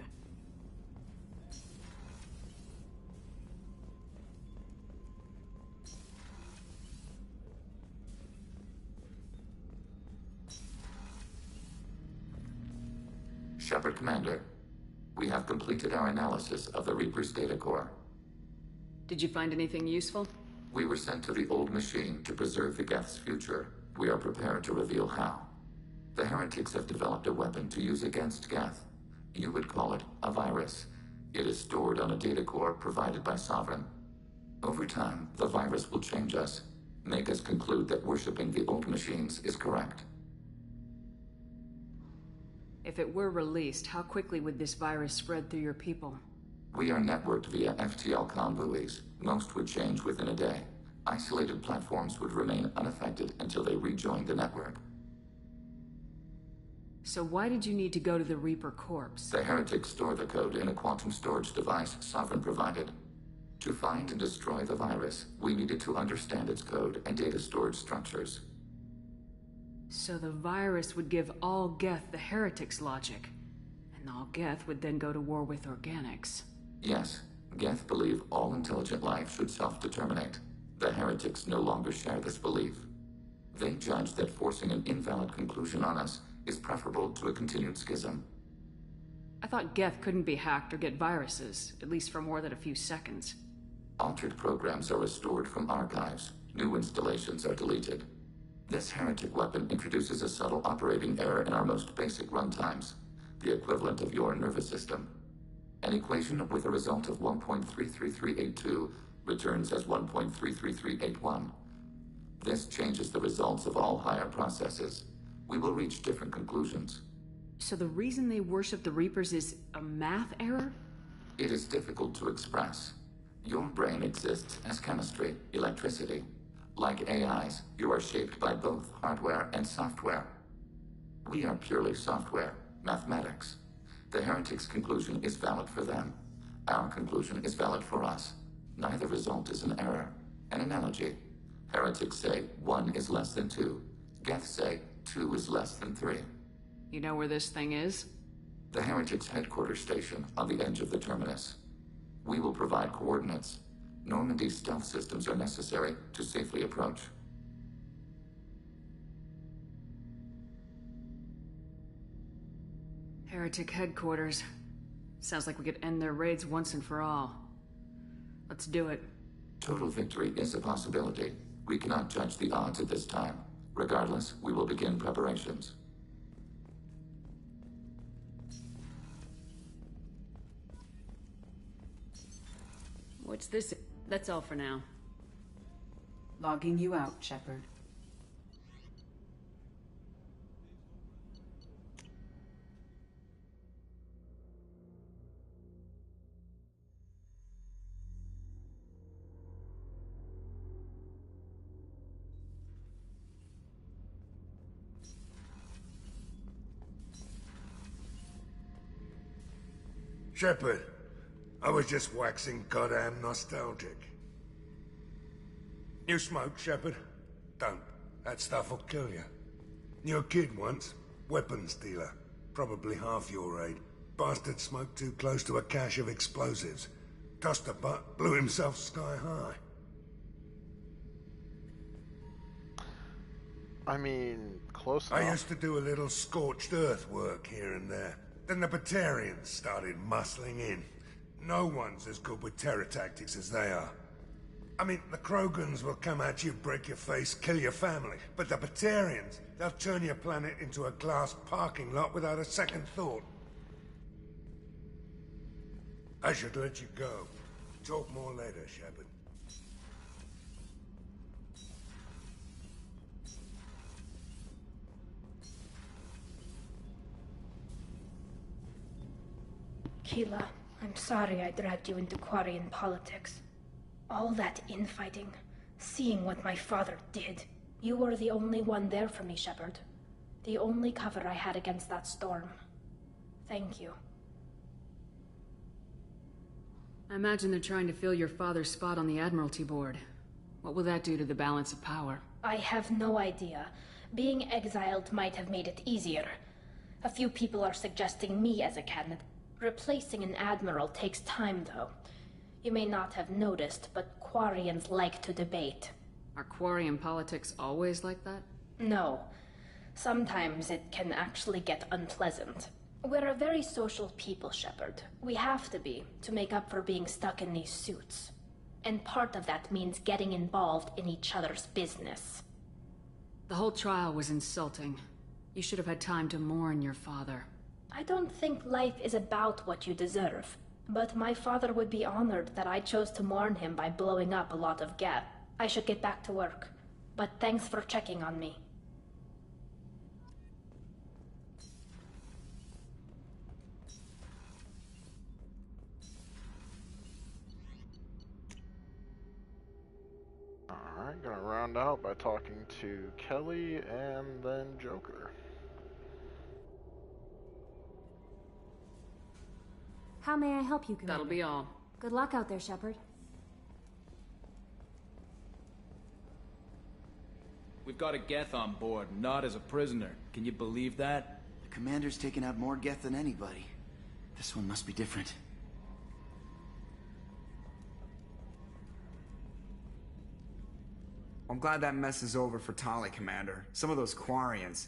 Shepard Commander, we have completed our analysis of the Reaper's data core. Did you find anything useful? We were sent to the old machine to preserve the Geth's future. We are prepared to reveal how. The heretics have developed a weapon to use against Geth. You would call it a virus. It is stored on a data core provided by Sovereign. Over time, the virus will change us, make us conclude that worshipping the old machines is correct. If it were released, how quickly would this virus spread through your people? We are networked via FTL convoys. Most would change within a day. Isolated platforms would remain unaffected until they rejoined the network. So why did you need to go to the Reaper corpse? The heretics store the code in a quantum storage device Sovereign provided. To find and destroy the virus, we needed to understand its code and data storage structures. So the virus would give all Geth the heretics' logic, and all Geth would then go to war with organics. Yes, Geth believe all intelligent life should self-determinate. The heretics no longer share this belief. They judge that forcing an invalid conclusion on us is preferable to a continued schism. I thought Geth couldn't be hacked or get viruses, at least for more than a few seconds. Altered programs are restored from archives. New installations are deleted. This heretic weapon introduces a subtle operating error in our most basic runtimes, the equivalent of your nervous system. An equation with a result of 1.33382 returns as 1.33381. This changes the results of all higher processes. We will reach different conclusions. So the reason they worship the Reapers is a math error? It is difficult to express. Your brain exists as chemistry, electricity. Like AIs, you are shaped by both hardware and software. We are purely software, mathematics. The heretics' conclusion is valid for them. Our conclusion is valid for us. Neither result is an error. An analogy. Heretics say 1 is less than 2. Geth say 2 is less than 3. You know where this thing is? The heretics' headquarters station on the edge of the terminus. We will provide coordinates. Normandy's stealth systems are necessary to safely approach. Heretic headquarters. Sounds like we could end their raids once and for all. Let's do it. Total victory is a possibility. We cannot judge the odds at this time. Regardless, we will begin preparations. What's this? That's all for now. Logging you out, Shepard. Shepard, I was just waxing goddamn nostalgic. You smoke, Shepard? Don't. That stuff will kill you. Knew a kid once, weapons dealer. Probably half your age. Bastard smoked too close to a cache of explosives. Tossed a butt, blew himself sky high. I mean, close enough. I used to do a little scorched earth work here and there. Then the Batarians started muscling in. No one's as good with terror tactics as they are. I mean, the Krogans will come at you, break your face, kill your family. But the Batarians, they'll turn your planet into a glass parking lot without a second thought. I should let you go. Talk more later, Shepard. Keela, I'm sorry I dragged you into Quarian politics. All that infighting, seeing what my father did. You were the only one there for me, Shepard. The only cover I had against that storm. Thank you. I imagine they're trying to fill your father's spot on the Admiralty Board. What will that do to the balance of power? I have no idea. Being exiled might have made it easier. A few people are suggesting me as a candidate. Replacing an admiral takes time, though. You may not have noticed, but Quarians like to debate. Are Quarian politics always like that? No. Sometimes it can actually get unpleasant. We're a very social people, Shepard. We have to be, to make up for being stuck in these suits. And part of that means getting involved in each other's business. The whole trial was insulting. You should have had time to mourn your father. I don't think life is about what you deserve. But my father would be honored that I chose to mourn him by blowing up a lot of Geth. I should get back to work. But thanks for checking on me. Alright, gonna round out by talking to Kelly and then Joker. How may I help you, Commander? That'll be all. Good luck out there, Shepard. We've got a Geth on board, not as a prisoner. Can you believe that? The Commander's taken out more Geth than anybody. This one must be different. I'm glad that mess is over for Tali, Commander. Some of those Quarians.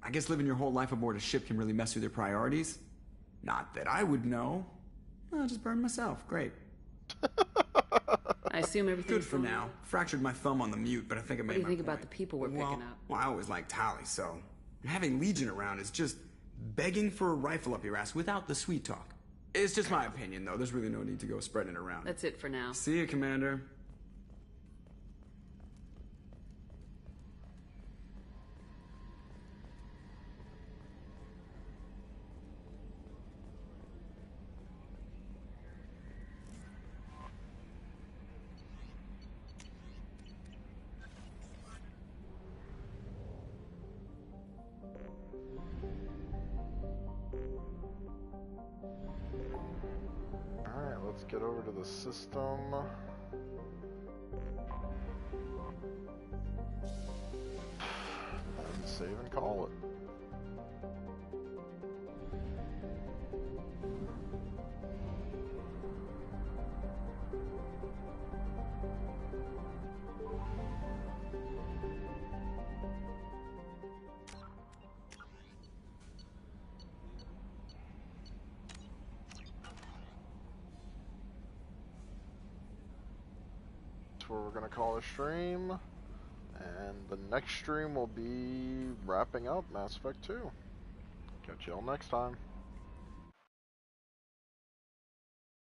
I guess living your whole life aboard a ship can really mess with your priorities. Not that I would know. I'll just burn myself. Great. I assume everything's good for now. Fractured my thumb on the mute, but I think I made What do you my think point. about the people we're picking up? Well, I always liked Tali, so having Legion around is just begging for a rifle up your ass without the sweet talk. It's just my opinion, though. There's really no need to go spreading it around. That's it for now. See you, Commander. Alright, let's get over to the system. And save and call it. Where we're gonna call a stream, and the next stream will be wrapping up Mass Effect 2. Catch y'all next time.